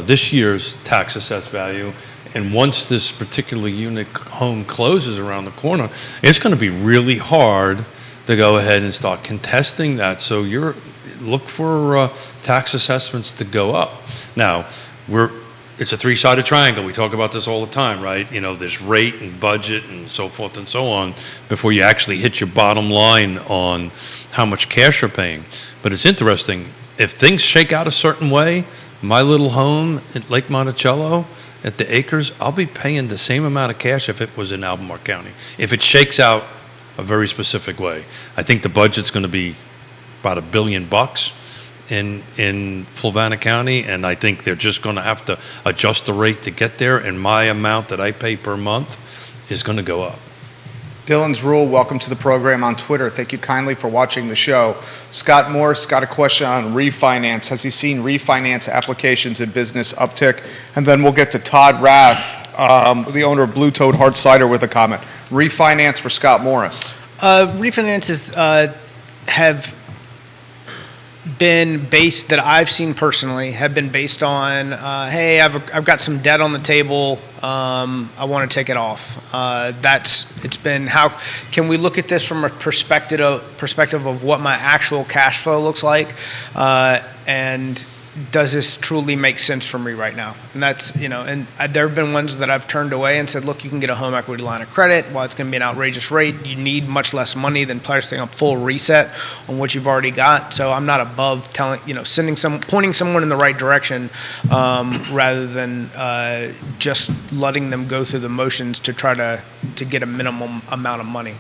this year's tax assessed value. And once this particular unit home closes around the corner, it's going to be really hard to go ahead and start contesting that. So look for tax assessments to go up. Now, it's a three-sided triangle. We talk about this all the time, right? There's rate and budget and so forth and so on before you actually hit your bottom line on how much cash you're paying. But it's interesting. If things shake out a certain way, my little home at Lake Monticello, at the acres, I'll be paying the same amount of cash if it was in Albemarle County. If it shakes out a very specific way. I think the budget's going to be about $1 billion in Fluvanna County, and I think they're just going to have to adjust the rate to get there, and my amount that I pay per month is going to go up. Dylan's Rule, welcome to the program on Twitter. Thank you kindly for watching the show. Scott Morris got a question on refinance. Has he seen refinance applications in business uptick? And then we'll get to Todd Rath, the owner of Blue Toad Hard Cider, with a comment. Refinance for Scott Morris. Refinances have been based, that I've seen personally, have been based on, hey, I've got some debt on the table, I want to take it off. It's been, how can we look at this from a perspective of what my actual cash flow looks like, and does this truly make sense for me right now? And that's, and there have been ones that I've turned away and said, look, you can get a home equity line of credit. While it's going to be an outrageous rate, you need much less money than placing a full reset on what you've already got. So I'm not above pointing someone in the right direction, rather than just letting them go through the motions to try to get a minimum amount of money.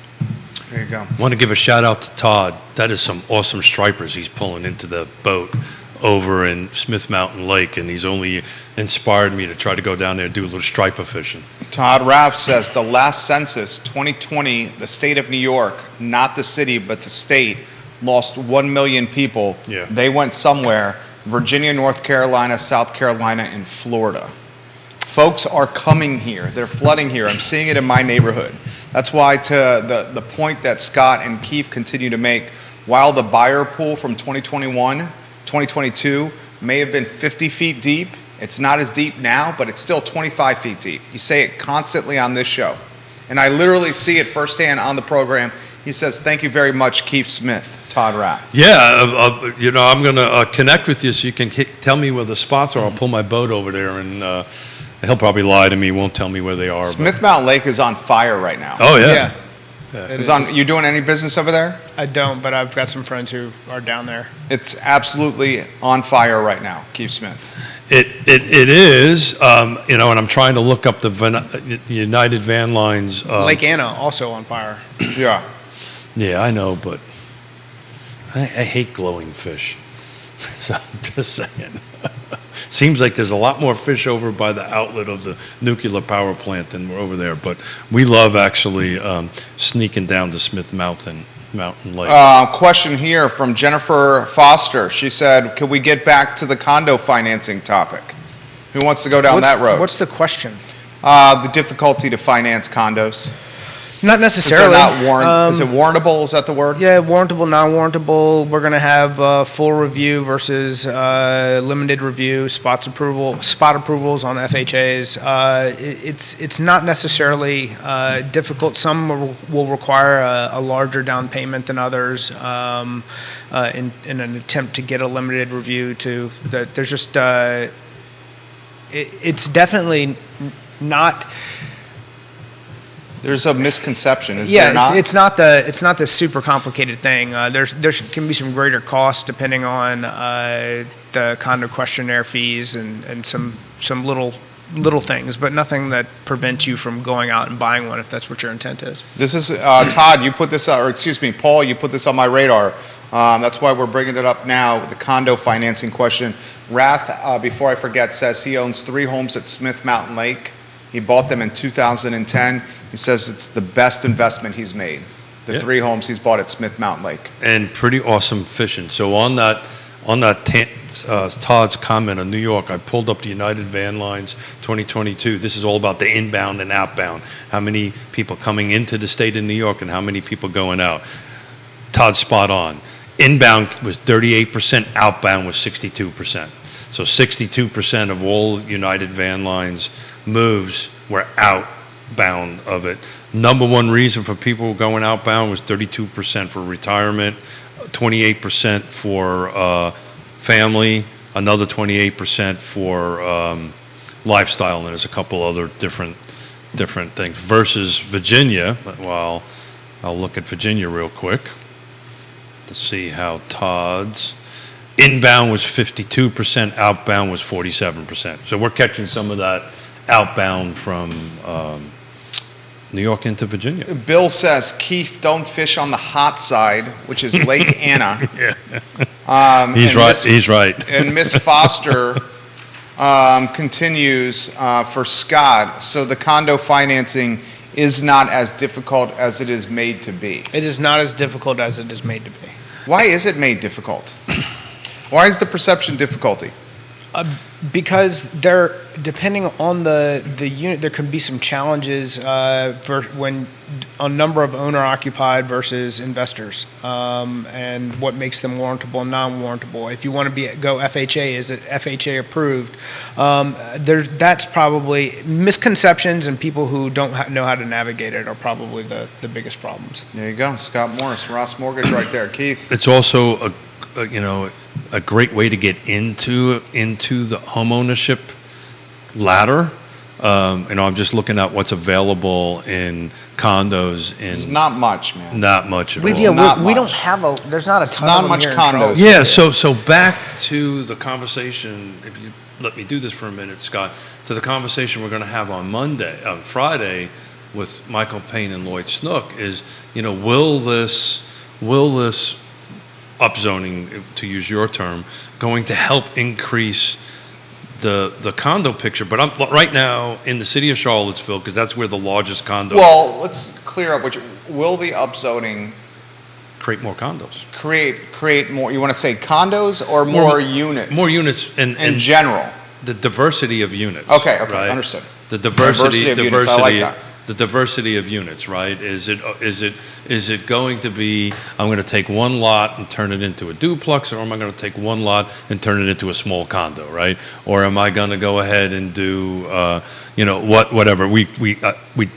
There you go. I want to give a shout out to Todd. That is some awesome stripers he's pulling into the boat over in Smith Mountain Lake, and he's only inspired me to try to go down there and do a little striper fishing. Todd Raff says the last census, 2020, the state of New York, not the city, but the state, lost 1 million people. Yeah. They went somewhere. Virginia, North Carolina, South Carolina, and Florida. Folks are coming here. They're flooding here. I'm seeing it in my neighborhood. That's why, to the point that Scott and Keith continue to make, while the buyer pool from 2022 may have been 50 feet deep, it's not as deep now, but it's still 25 feet deep. You say it constantly on this show. And I literally see it firsthand on the program. He says, thank you very much, Keith Smith, Todd Rath. Yeah, I'm going to connect with you so you can tell me where the spots are. I'll pull my boat over there, and he'll probably lie to me, won't tell me where they are. Smith Mountain Lake is on fire right now. Oh, yeah. You doing any business over there? I don't, but I've got some friends who are down there. It's absolutely on fire right now, Keith Smith. It is, and I'm trying to look up the United Van Lines. Lake Anna also on fire. Yeah. Yeah, I know, but I hate glowing fish. So I'm just saying. Seems like there's a lot more fish over by the outlet of the nuclear power plant than we're over there. But we love actually sneaking down to Smith Mountain Lake. Question here from Jennifer Foster. She said, could we get back to the condo financing topic? Who wants to go down that road? What's the question? The difficulty to finance condos. Not necessarily. Is it warrantable? Is that the word? Yeah, warrantable, non-warrantable. We're going to have full review versus limited review, spot approvals on FHAs. It's not necessarily difficult. Some will require a larger down payment than others in an attempt to get a limited review. There's just it's definitely not. There's a misconception, is there not? It's not the super complicated thing. There can be some greater costs depending on the condo questionnaire fees and some little things, but nothing that prevents you from going out and buying one if that's what your intent is. This is, Todd, you put this, or excuse me, Paul, you put this on my radar. That's why we're bringing it up now with the condo financing question. Rath, before I forget, says he owns 3 homes at Smith Mountain Lake. He bought them in 2010. He says it's the best investment he's made. The 3 homes he's bought at Smith Mountain Lake. And pretty awesome fishing. So on that Todd's comment on New York, I pulled up the United Van Lines 2022. This is all about the inbound and outbound. How many people coming into the state of New York and how many people going out. Todd's spot on. Inbound was 38%, outbound was 62%. So 62% of all United Van Lines moves were outbound of it. Number one reason for people going outbound was 32% for retirement, 28% for family, another 28% for lifestyle, and there's a couple other different things. Versus Virginia, well, I'll look at Virginia real quick to see how Todd's inbound was 52%, outbound was 47%. So we're catching some of that outbound from New York into Virginia. Bill says, Keith, don't fish on the hot side, which is Lake Anna. He's right. He's right. And Miss Foster continues for Scott. So the condo financing is not as difficult as it is made to be. It is not as difficult as it is made to be. Why is it made difficult? Why is the perception difficulty? Because depending on the unit, there can be some challenges when a number of owner-occupied versus investors, and what makes them warrantable and non-warrantable. If you want to go FHA, is it FHA approved? That's probably misconceptions, and people who don't know how to navigate it are probably the biggest problems. There you go, Scott Morris, Ross Mortgage, right there. Keith. It's also a great way to get into the homeownership ladder. I'm just looking at what's available in condos. It's not much, man. Not much at all. We don't have there's not a ton not of them much here in condos. Charlottesville. Yeah, so back to the conversation, if you let me do this for a minute, Scott, to the conversation we're going to have on Friday with Michael Payne and Lloyd Snook is, will this upzoning, to use your term, going to help increase the condo picture? But I'm right now in the city of Charlottesville, because that's where the largest condo. Well, let's clear up. Will the upzoning create more condos? Create more? You want to say condos or more units? More units in general. The diversity of units. Okay, right? Understood. The diversity of units. I like that. The diversity of units, right? Is it going to be, I'm going to take one lot and turn it into a duplex, or am I going to take one lot and turn it into a small condo, right? Or am I going to go ahead and do, whatever? We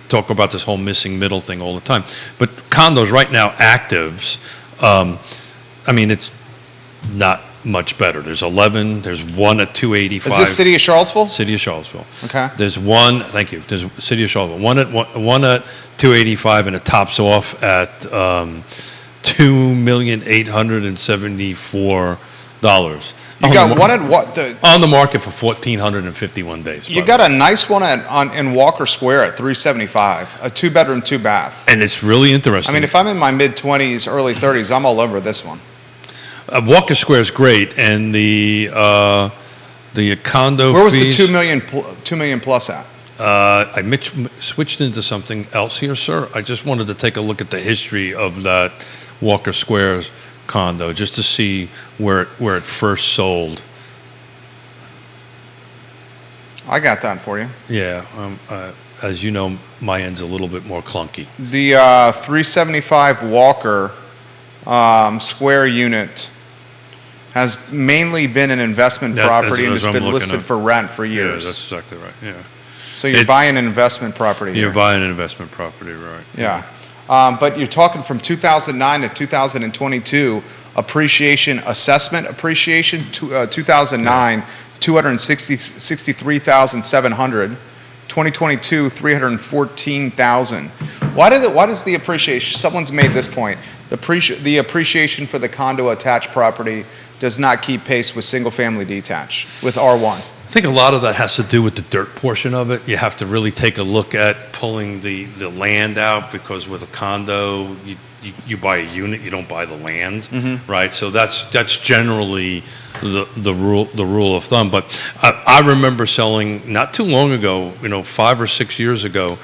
talk about this whole missing middle thing all the time. But condos right now, actives, it's not much better. There's 11. There's one at 285. Is this city of Charlottesville? City of Charlottesville. Okay. There's one. Thank you. There's city of Charlottesville. One at 285, and it tops off at $2,874. You got one at what? On the market for 1,451 days. You got a nice one in Walker Square at 375, a 2-bedroom, 2-bath. And it's really interesting. If I'm in my mid-20s, early 30s, I'm all over this one. Walker Square is great, and the condo. Where was fees, the $2 million plus at? I switched into something else here, sir. I just wanted to take a look at the history of that Walker Square's condo, just to see where it first sold. I got that for you. Yeah, as you know, my end's a little bit more clunky. The 375 Walker Square unit has mainly been an investment property and has been listed for rent for years. Yeah, that's exactly right. Yeah. So you're buying an investment property here. You're buying an investment property, right? Yeah. But you're talking from 2009 to 2022, assessment appreciation, 2009, 263,700. 2022, 314,000. Why does the appreciation, someone's made this point, the appreciation for the condo attached property does not keep pace with single family detached, with R1? I think a lot of that has to do with the dirt portion of it. You have to really take a look at pulling the land out, because with a condo, you buy a unit, you don't buy the land, right? So that's generally the rule of thumb. But I remember selling not too long ago, 5 or 6 years ago,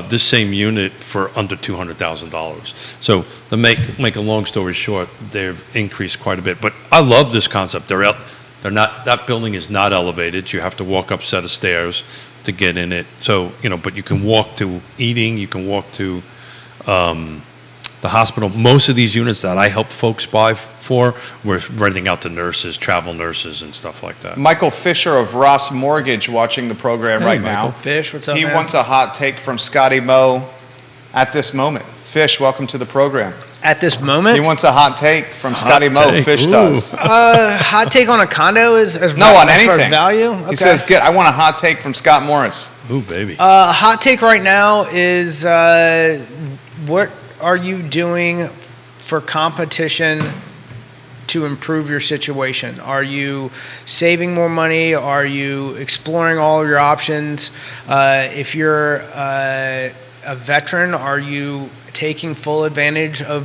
this same unit for under $200,000. So to make a long story short, they've increased quite a bit. But I love this concept. They're not, that building is not elevated. You have to walk up a set of stairs to get in it. So, but you can walk to eating, you can walk to the hospital. Most of these units that I help folks buy for, we're renting out to nurses, travel nurses, and stuff like that. Michael Fisher of Ross Mortgage watching the program right now. Fish, what's up, He man? wants a hot take from Scotty Moe at this moment. Fish, welcome to the program. At this moment? He wants a hot take from Scotty Moe. take. Fish Ooh. does. Hot take on a condo is No, on for anything. value? Okay. He says, "Good. I want a hot take from Scott Morris." Ooh, baby. Hot take right now is what are you doing for competition to improve your situation? Are you saving more money? Are you exploring all of your options? If you're a veteran, are you taking full advantage of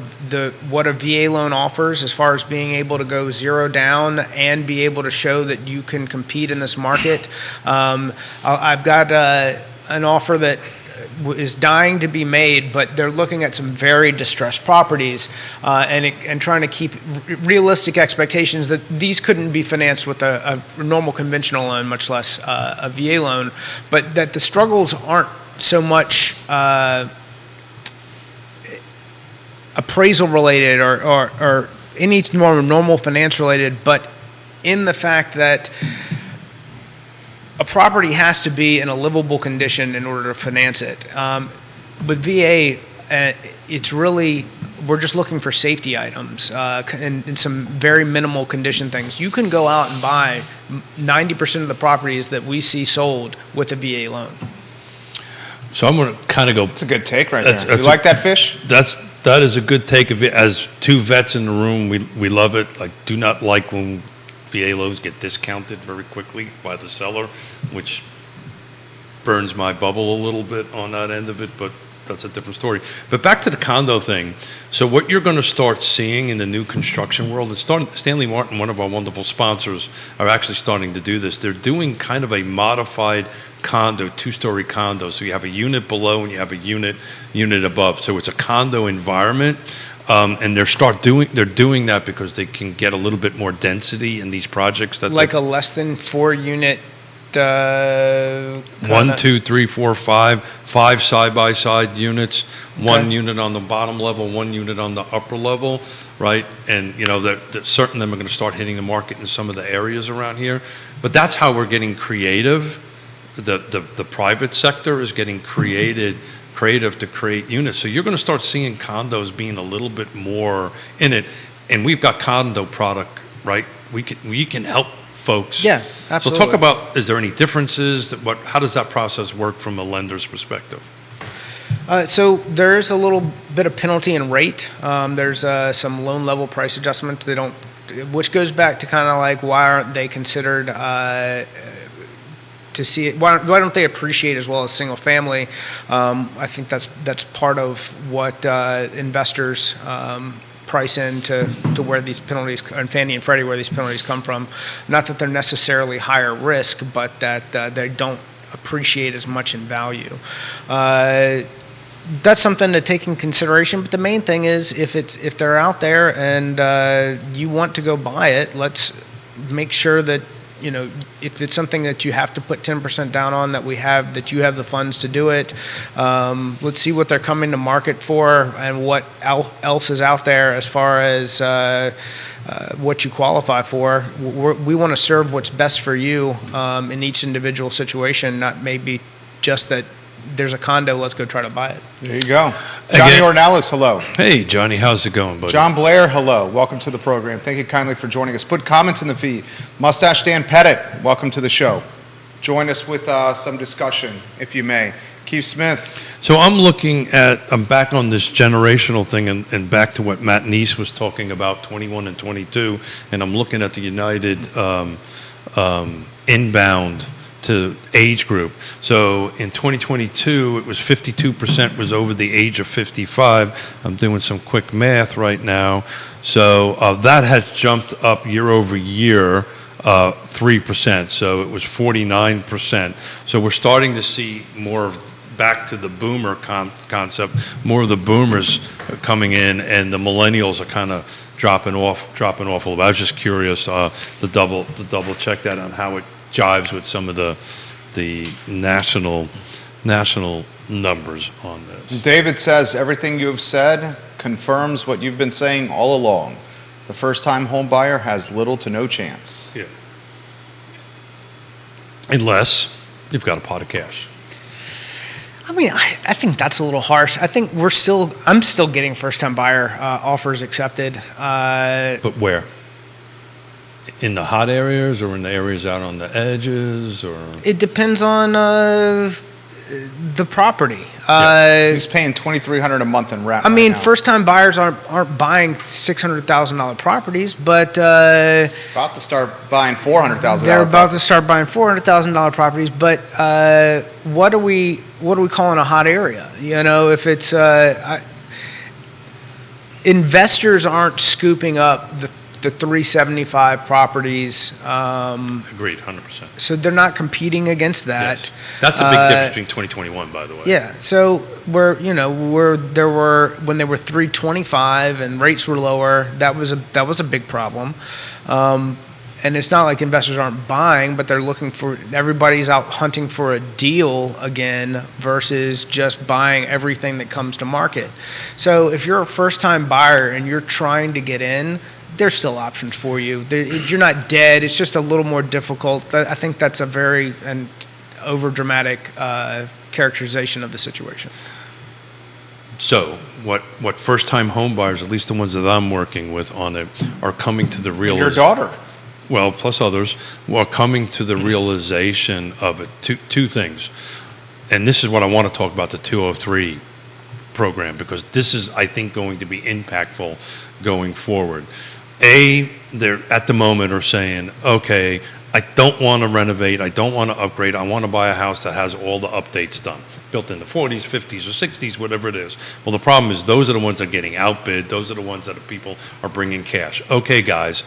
what a VA loan offers as far as being able to go zero down and be able to show that you can compete in this market? I've got an offer that is dying to be made, but they're looking at some very distressed properties and trying to keep realistic expectations that these couldn't be financed with a normal conventional loan, much less a VA loan, but that the struggles aren't so much appraisal related or any more normal finance related, but in the fact that a property has to be in a livable condition in order to finance it. With VA, it's really, we're just looking for safety items and some very minimal condition things. You can go out and buy 90% of the properties that we see sold with a VA loan. So I'm going to kind of go. That's a good take right That's- there. that's You like that, Fish? That is a good take of it. As two vets in the room, we love it. I do not like when VA loans get discounted very quickly by the seller, which burns my bubble a little bit on that end of it, but that's a different story. But back to the condo thing. So what you're going to start seeing in the new construction world, Stanley Martin, one of our wonderful sponsors, are actually starting to do this. They're doing kind of a modified condo, two-story condo. So you have a unit below and you have a unit above. So it's a condo environment. And they're doing that because they can get a little bit more density in these projects. That Like a less than 4 unit. 1, 2, 3, 4, 5 side-by-side units, one unit on the bottom level, one unit on the upper level, right? And that certain of them are going to start hitting the market in some of the areas around here. But that's how we're getting creative. The private sector is getting creative to create units. So you're going to start seeing condos being a little bit more in it. And we've got condo product, right? We can help folks. Yeah, absolutely. So talk about, is there any differences? How does that process work from a lender's perspective? So there's a little bit of penalty in rate. There's some loan level price adjustments. Which goes back to kind of like, why aren't they considered to see it? Why don't they appreciate as well as single family? I think that's part of what investors price in to where these penalties, and Fannie and Freddie, where these penalties come from. Not that they're necessarily higher risk, but that they don't appreciate as much in value. That's something to take in consideration. But the main thing is, if they're out there and you want to go buy it, let's make sure that if it's something that you have to put 10% down on, that you have the funds to do it. Let's see what they're coming to market for and what else is out there as far as what you qualify for. We want to serve what's best for you in each individual situation, not maybe just that there's a condo, let's go try to buy it. There you go. Johnny Ornelas, hello. Hey, Johnny, how's it going, buddy? John Blair, hello. Welcome to the program. Thank you kindly for joining us. Put comments in the feed. Mustache Dan Pettit, welcome to the show. join us with some discussion, if you may. Keith Smith. So I'm back on this generational thing and back to what Matt Neese was talking about, 21 and 22, and I'm looking at the United inbound to age group. So in 2022, it was 52% was over the age of 55. I'm doing some quick math right now. So that has jumped up year over year, 3%. So it was 49%. So we're starting to see more of, back to the boomer concept, more of the boomers coming in, and the millennials are kind of dropping off a little bit. I was just curious to double check that on how it jives with some of the national numbers on this. David says everything you have said confirms what you've been saying all along. The first-time home buyer has little to no chance. Yeah. Unless you've got a pot of cash. I mean, I think that's a little harsh. I think I'm still getting first-time buyer offers accepted. But where? In the hot areas or in the areas out on the edges, or? It depends on the property. He's paying $2,300 a month in rent. I mean, right now. first-time buyers aren't buying $600,000 properties, but About to start buying $400,000. they're about to start buying $400,000 properties. But what are we calling a hot area? You know, if it's investors aren't scooping up the 375 properties. Agreed, 100%. So they're not competing against that. Yes. That's the big difference between 2021, by the way. Yeah. So when they were 325 and rates were lower, that was a big problem. And it's not like investors aren't buying, but they're looking for, everybody's out hunting for a deal again versus just buying everything that comes to market. So if you're a first-time buyer and you're trying to get in, there's still options for you. You're not dead. It's just a little more difficult. I think that's a very over-dramatic characterization of the situation. So what first-time home buyers, at least the ones that I'm working with on it, are coming to the realization. Your daughter. Well, plus others, are coming to the realization of it. Two things. And this is what I want to talk about, the 203 program, because this is, I think, going to be impactful going forward. They're at the moment are saying, okay, I don't want to renovate, I don't want to upgrade, I want to buy a house that has all the updates done, built in the 40s, 50s, or 60s, whatever it is. Well, the problem is those are the ones that are getting outbid, those are the ones that the people are bringing cash. Okay, guys,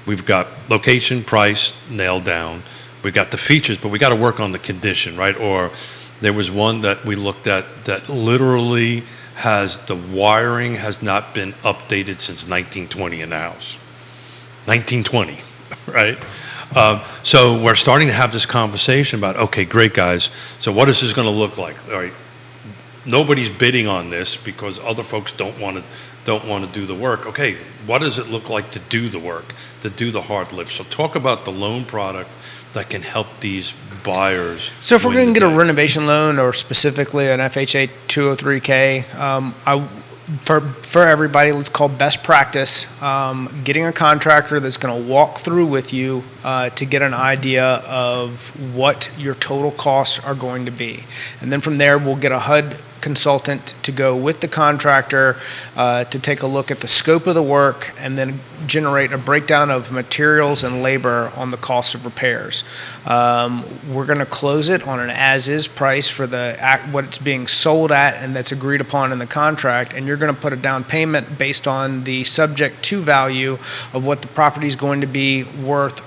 we've got location, price nailed down, we've got the features, but we got to work on the condition, right? Or there was one that we looked at that literally has the wiring has not been updated since 1920 in the house. 1920, right? So we're starting to have this conversation about, okay, great, guys. So what is this going to look like? All right, nobody's bidding on this because other folks don't want to do the work. Okay, what does it look like to do the work, to do the hard lift? So talk about the loan product that can help these buyers. So if we're going to get a renovation loan or specifically an FHA 203K, for everybody, let's call best practice getting a contractor that's going to walk through with you to get an idea of what your total costs are going to be. And then from there, we'll get a HUD consultant to go with the contractor to take a look at the scope of the work and then generate a breakdown of materials and labor on the cost of repairs. We're going to close it on an as-is price for what it's being sold at, and that's agreed upon in the contract, and you're going to put a down payment based on the subject to value of what the property is going to be worth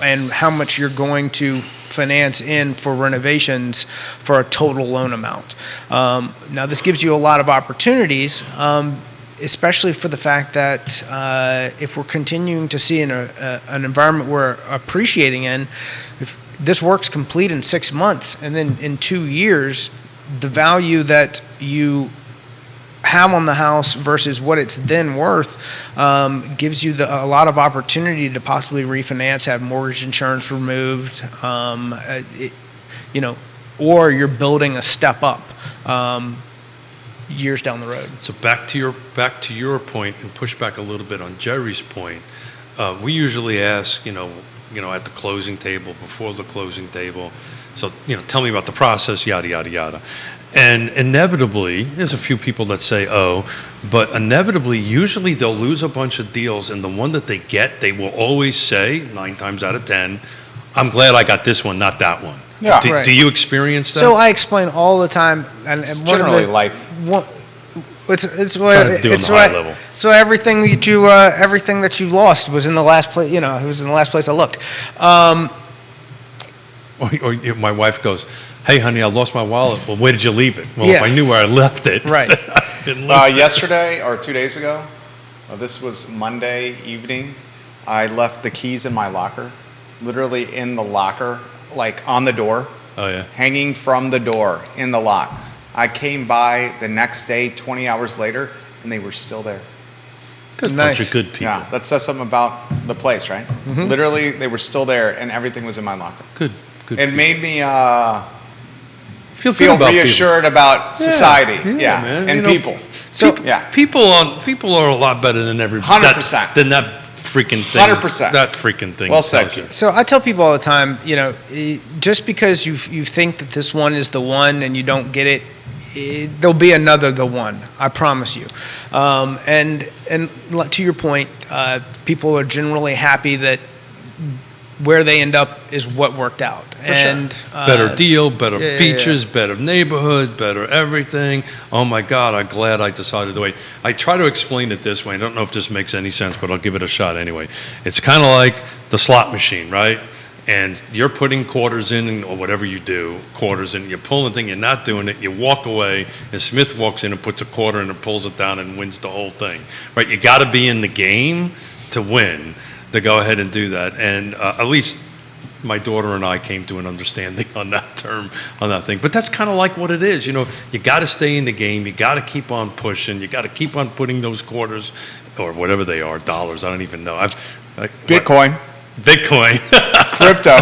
and how much you're going to finance in for renovations for a total loan amount. Now, this gives you a lot of opportunities, especially for the fact that if we're continuing to see an environment we're appreciating in, if this work's complete in 6 months, and then in 2 years, the value that you have on the house versus what it's then worth gives you a lot of opportunity to possibly refinance, have mortgage insurance removed, or you're building a step up years down the road. So back to your point, and push back a little bit on Jerry's point. We usually ask, at the closing table, before the closing table. So, tell me about the process, yada, yada, yada. And inevitably, there's a few people that say, oh, but inevitably, usually they'll lose a bunch of deals, and the one that they get, they will always say, 9 times out of 10, I'm glad I got this one, not that one. Yeah. Right. Do you experience that? So I explain all the time, and It's one of generally the- life. one- it's Trying to do it on the high level. So everything that you lost was in the last place. It was in the last place I looked. Or my wife goes, hey, honey, I lost my wallet. Well, where did you leave it? Well, if Yeah. I knew where I left it. Right. I didn't lose it. Yesterday or 2 days ago, this was Monday evening, I left the keys in my locker, literally in the locker, like on the door, Oh, yeah. hanging from the door in the lock. I came by the next day, 20 hours later, and they were still there. Good Nice. bunch of good people. Yeah, that says something about the place, right? Literally, they were still there, and everything was in my locker. Good It people. made me Feel good feel about people. reassured about society, yeah, man. and people. So Yeah. People are a lot better than everybody. 100%. Than that freaking thing. 100%. That freaking thing. Well said, tells you. Keith. So I tell people all the time, just because you think that this one is the one and you don't get it, there'll be another the one. I promise you. And to your point, people are generally happy that where they end up is what worked out. sure. Better deal, better yeah, features, better neighborhood, better everything. Oh my God, I'm glad I decided to wait. I try to explain it this way. I don't know if this makes any sense, but I'll give it a shot anyway. It's kind of like the slot machine, right? And you're putting quarters in, or whatever you do, quarters in, you're pulling the thing, you're not doing it, you walk away, and Smith walks in and puts a quarter in and pulls it down and wins the whole thing, right? You got to be in the game to win, to go ahead and do that. And at least my daughter and I came to an understanding on that term, on that thing. But that's kind of like what it is. You got to stay in the game. You got to keep on pushing. You got to keep on putting those quarters, or whatever they are, dollars. I don't even know. Bitcoin, Bitcoin. crypto.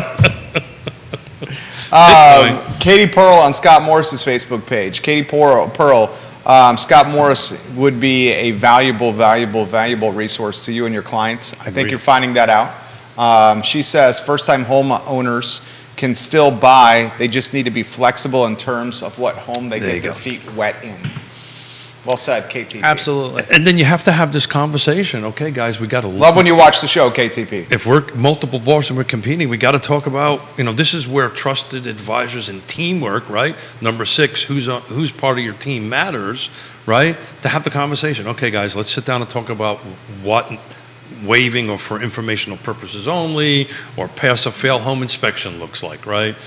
Bitcoin. Katie Pearl on Scott Morris's Facebook page. Katie Pearl, Scott Morris would be a valuable resource to you and your clients. I think Agreed. you're finding that out. She says first-time homeowners can still buy. They just need to be flexible in terms of what home they There get you their go. feet wet in. Well said, KTP. Absolutely. And then you have to have this conversation. Okay, guys, we got to Love when you watch the show, KTP. If we're multiple floors and we're competing, we got to talk about, this is where trusted advisors and teamwork, right? Number 6, who's part of your team matters, right? To have the conversation. Okay, guys, let's sit down and talk about what waiving or for informational purposes only or pass or fail home inspection looks like, right?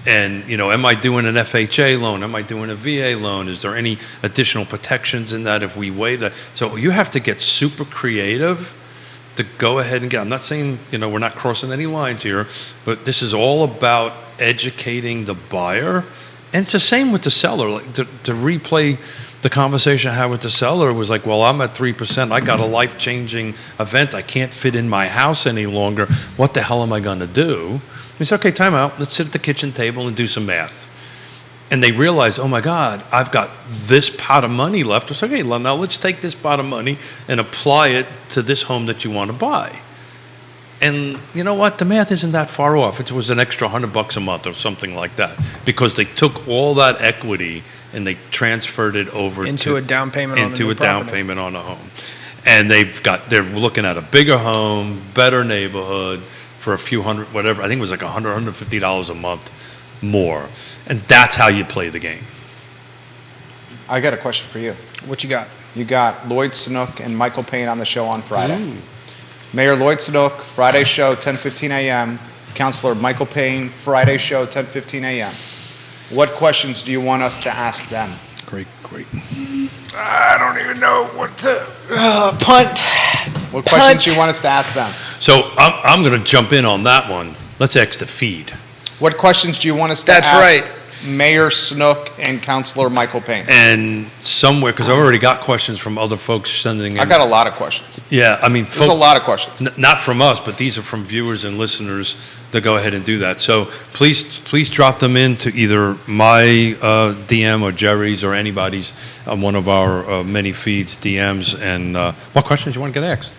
And, am I doing an FHA loan? Am I doing a VA loan? Is there any additional protections in that if we waive that? So you have to get super creative to go ahead and get. I'm not saying, we're not crossing any lines here, but this is all about educating the buyer. And it's the same with the seller. Like to replay the conversation I had with the seller was like, well, I'm at 3%. I got a life-changing event. I can't fit in my house any longer. What the hell am I going to do? He said, okay, time out. Let's sit at the kitchen table and do some math. And they realized, oh my God, I've got this pot of money left. It's like, okay, now let's take this pot of money and apply it to this home that you want to buy. And you know what? The math isn't that far off. It was an extra $100 a month or something like that because they took all that equity and they transferred it over Into a down payment on the into new a down property. payment on a home. And they're looking at a bigger home, better neighborhood for a few hundred, whatever. I think it was like $100, $150 a month more. And that's how you play the game. I got a question for you. What you got? You got Lloyd Snook and Michael Payne on the show on Friday. Mayor Lloyd Snook, Friday show, 10:15 a.m. Councilor Michael Payne, Friday show, 10:15 a.m. What questions do you want us to ask them? Great. I don't even know what to punt. What questions do you want us to ask them? So I'm going to jump in on that one. Let's ask the feed. What questions do you want us to That's ask right. Mayor Snook and Councilor Michael Payne? And somewhere, because I've already got questions from other folks sending in. I got a lot of questions. Yeah, I mean, There's a lot of questions. Not from us, but these are from viewers and listeners to go ahead and do that. So please drop them into either my DM or Jerry's or anybody's on one of our many feeds, DMs. And what questions you want to get asked?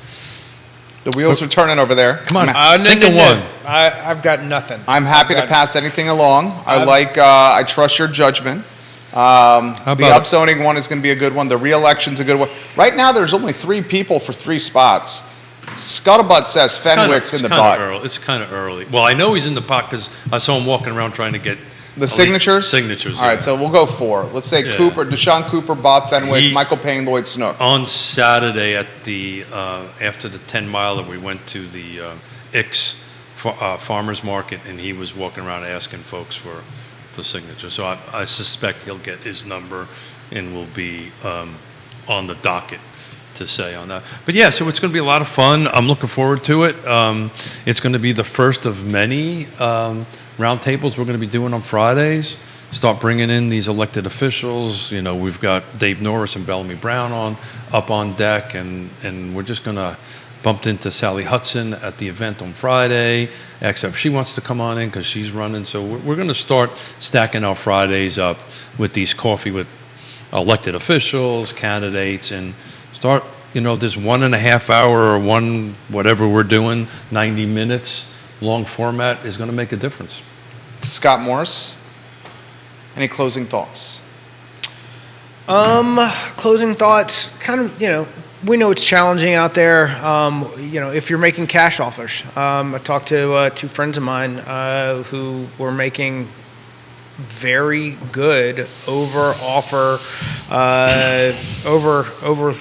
The wheels are turning over there. Come on. No, Think no, of no. one. I've got nothing. I'm happy to pass anything along. I trust your judgment. The about- upzoning one is going to be a good one. The re-election's a good one. Right now, there's only 3 people for 3 spots. Scuttlebutt says Fenwick's in the butt. It's kind of early. Well, I know he's in the pot because I saw him walking around trying to get The signatures? Signatures. All right, so we'll go 4. Let's say Yeah. Deshaun Cooper, Bob Fenwick, He- Michael Payne, Lloyd Snook. On Saturday at the after the 10-miler, we went to the Ix farmers market, and he was walking around asking folks for signatures. So I suspect he'll get his number and will be on the docket to say on that. But yeah, so it's going to be a lot of fun. I'm looking forward to it. It's going to be the first of many roundtables we're going to be doing on Fridays. Start bringing in these elected officials. You know, we've got Dave Norris and Bellamy Brown up on deck, and we're just going to bumped into Sally Hudson at the event on Friday. Except she wants to come on in because she's running. So we're going to start stacking our Fridays up with these coffee with elected officials, candidates, and start, this 1.5 hour or whatever we're doing, 90 minutes long format is going to make a difference. Scott Morris, any closing thoughts? Closing thoughts, kind of, we know it's challenging out there, if you're making cash offers. I talked to 2 friends of mine who were making very good over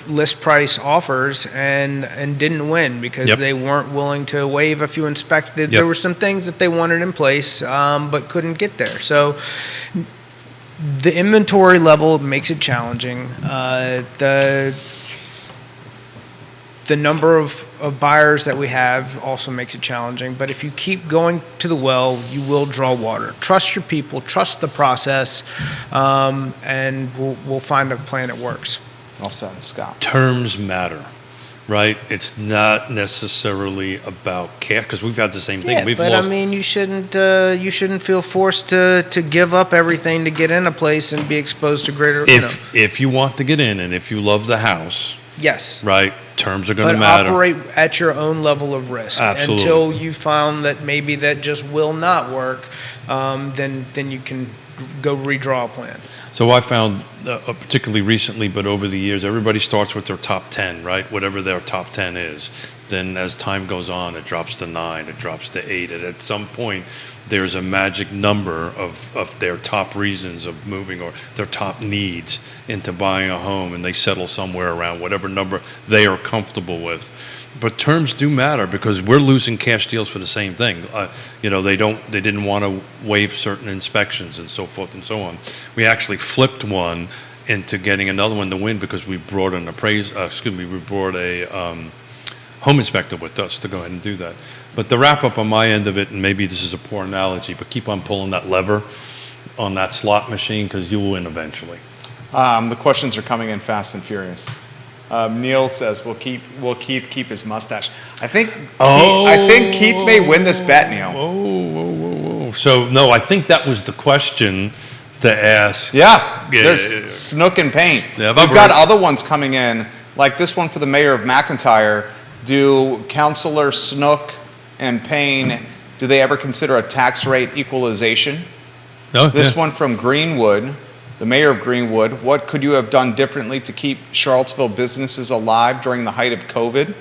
list price offers and didn't win because they weren't willing to waive a few inspected. There were some things that they wanted in place but couldn't get there. So the inventory level makes it challenging. The number of buyers that we have also makes it challenging. But if you keep going to the well, you will draw water. Trust your people, trust the process, and we'll find a plan that works. Well said, Scott. Terms matter, right? It's not necessarily about cash because we've had the same thing. You shouldn't feel forced to give up everything to get in a place and be exposed to greater. If you want to get in and if you love the house, yes, right. Terms are going to matter. But operate at your own level of risk. Absolutely. Until you found that maybe that just will not work, then you can go redraw a plan. So I found, particularly recently, but over the years, everybody starts with their top 10, right? Whatever their top 10 is. Then as time goes on, it drops to 9, it drops to 8. And at some point, there's a magic number of their top reasons of moving or their top needs into buying a home, and they settle somewhere around whatever number they are comfortable with. But terms do matter because we're losing cash deals for the same thing. They didn't want to waive certain inspections and so forth and so on. We actually flipped one into getting another one to win because we brought an home inspector with us to go ahead and do that. But the wrap up on my end of it, and maybe this is a poor analogy, but keep on pulling that lever on that slot machine because you will win eventually. The questions are coming in fast and furious. Neil says, "Will Keith keep his mustache?" I think Keith may win this bet, Neil. Whoa. So no, I think that was the question to ask. Yeah. There's Snook and Payne. Yeah, we've got other ones coming in, like this one for the mayor of McIntyre. Do Councilor Snook and Payne, do they ever consider a tax rate equalization? This one from Greenwood, the mayor of Greenwood. What could you have done differently to keep Charlottesville businesses alive during the height of COVID?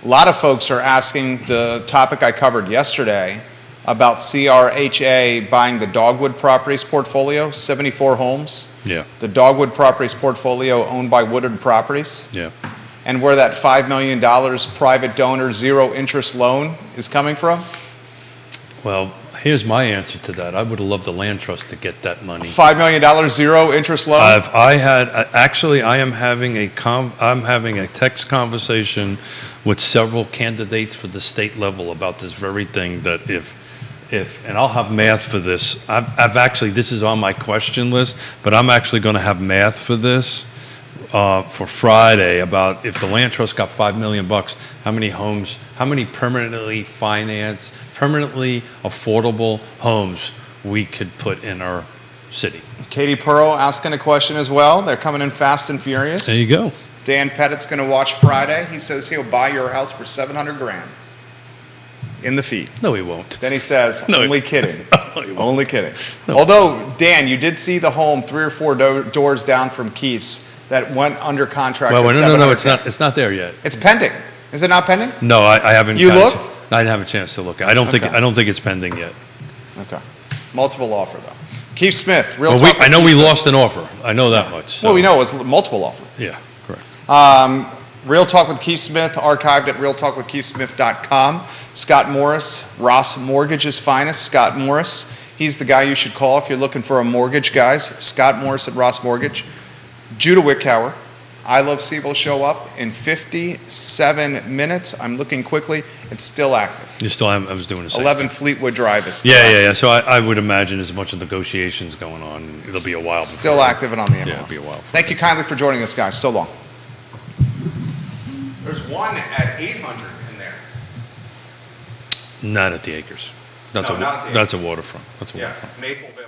A lot of folks are asking the topic I covered yesterday about CRHA buying the Dogwood Properties portfolio, 74 homes. Yeah. The Dogwood Properties portfolio owned by Woodard Properties. Yeah. And where that $5 million private donor zero interest loan is coming from? Well, here's my answer to that. I would have loved the land trust to get that money. $5 million zero interest loan? I'm having a text conversation with several candidates for the state level about this very thing, that if and I'll have math for this. This is on my question list, but I'm actually going to have math for this for Friday about if the land trust got $5 million, how many homes, how many permanently financed, permanently affordable homes we could put in our city. Katie Pearl asking a question as well. They're coming in fast and furious. There you go. Dan Pettit's going to watch Friday. He says he'll buy your house for $700,000 in the feet. No, he won't. Then he says, No, only kidding. No, he won't. Only kidding. Although, Dan, you did see the home 3 or 4 doors down from Keefe's that went under contract Well, at no, $700,000. it's not there yet. It's pending. Is it not pending? No, I haven't. You gotten a looked? ch- I didn't have a chance to look. I don't think it's pending yet. Okay. Multiple offer, though. Keith Smith, Real Well, Talk with I know Keith we Smith. lost an offer. I know that much. So. Well, we know it was multiple offer. Yeah, correct. Real Talk with Keith Smith, archived at realtalkwithkeithsmith.com. Scott Morris, Ross Mortgage's finest. Scott Morris, he's the guy you should call if you're looking for a mortgage, guys. Scott Morris at Ross Mortgage. Judah Wickhauer, I Love CVille show up in 57 minutes. I'm looking quickly. It's still active. You still have, I was doing the same. 11 Fleetwood Drive is still active. Yeah. So I would imagine there's a bunch of negotiations going on. It'll be a while. Still before- active and on the MLS. Yeah, it'll be a while. Thank you kindly for joining us, guys. So long. There's one at 800 in there. Not at the Acres. That's No, not at the that's a waterfront. That's a waterfront. Mapleville.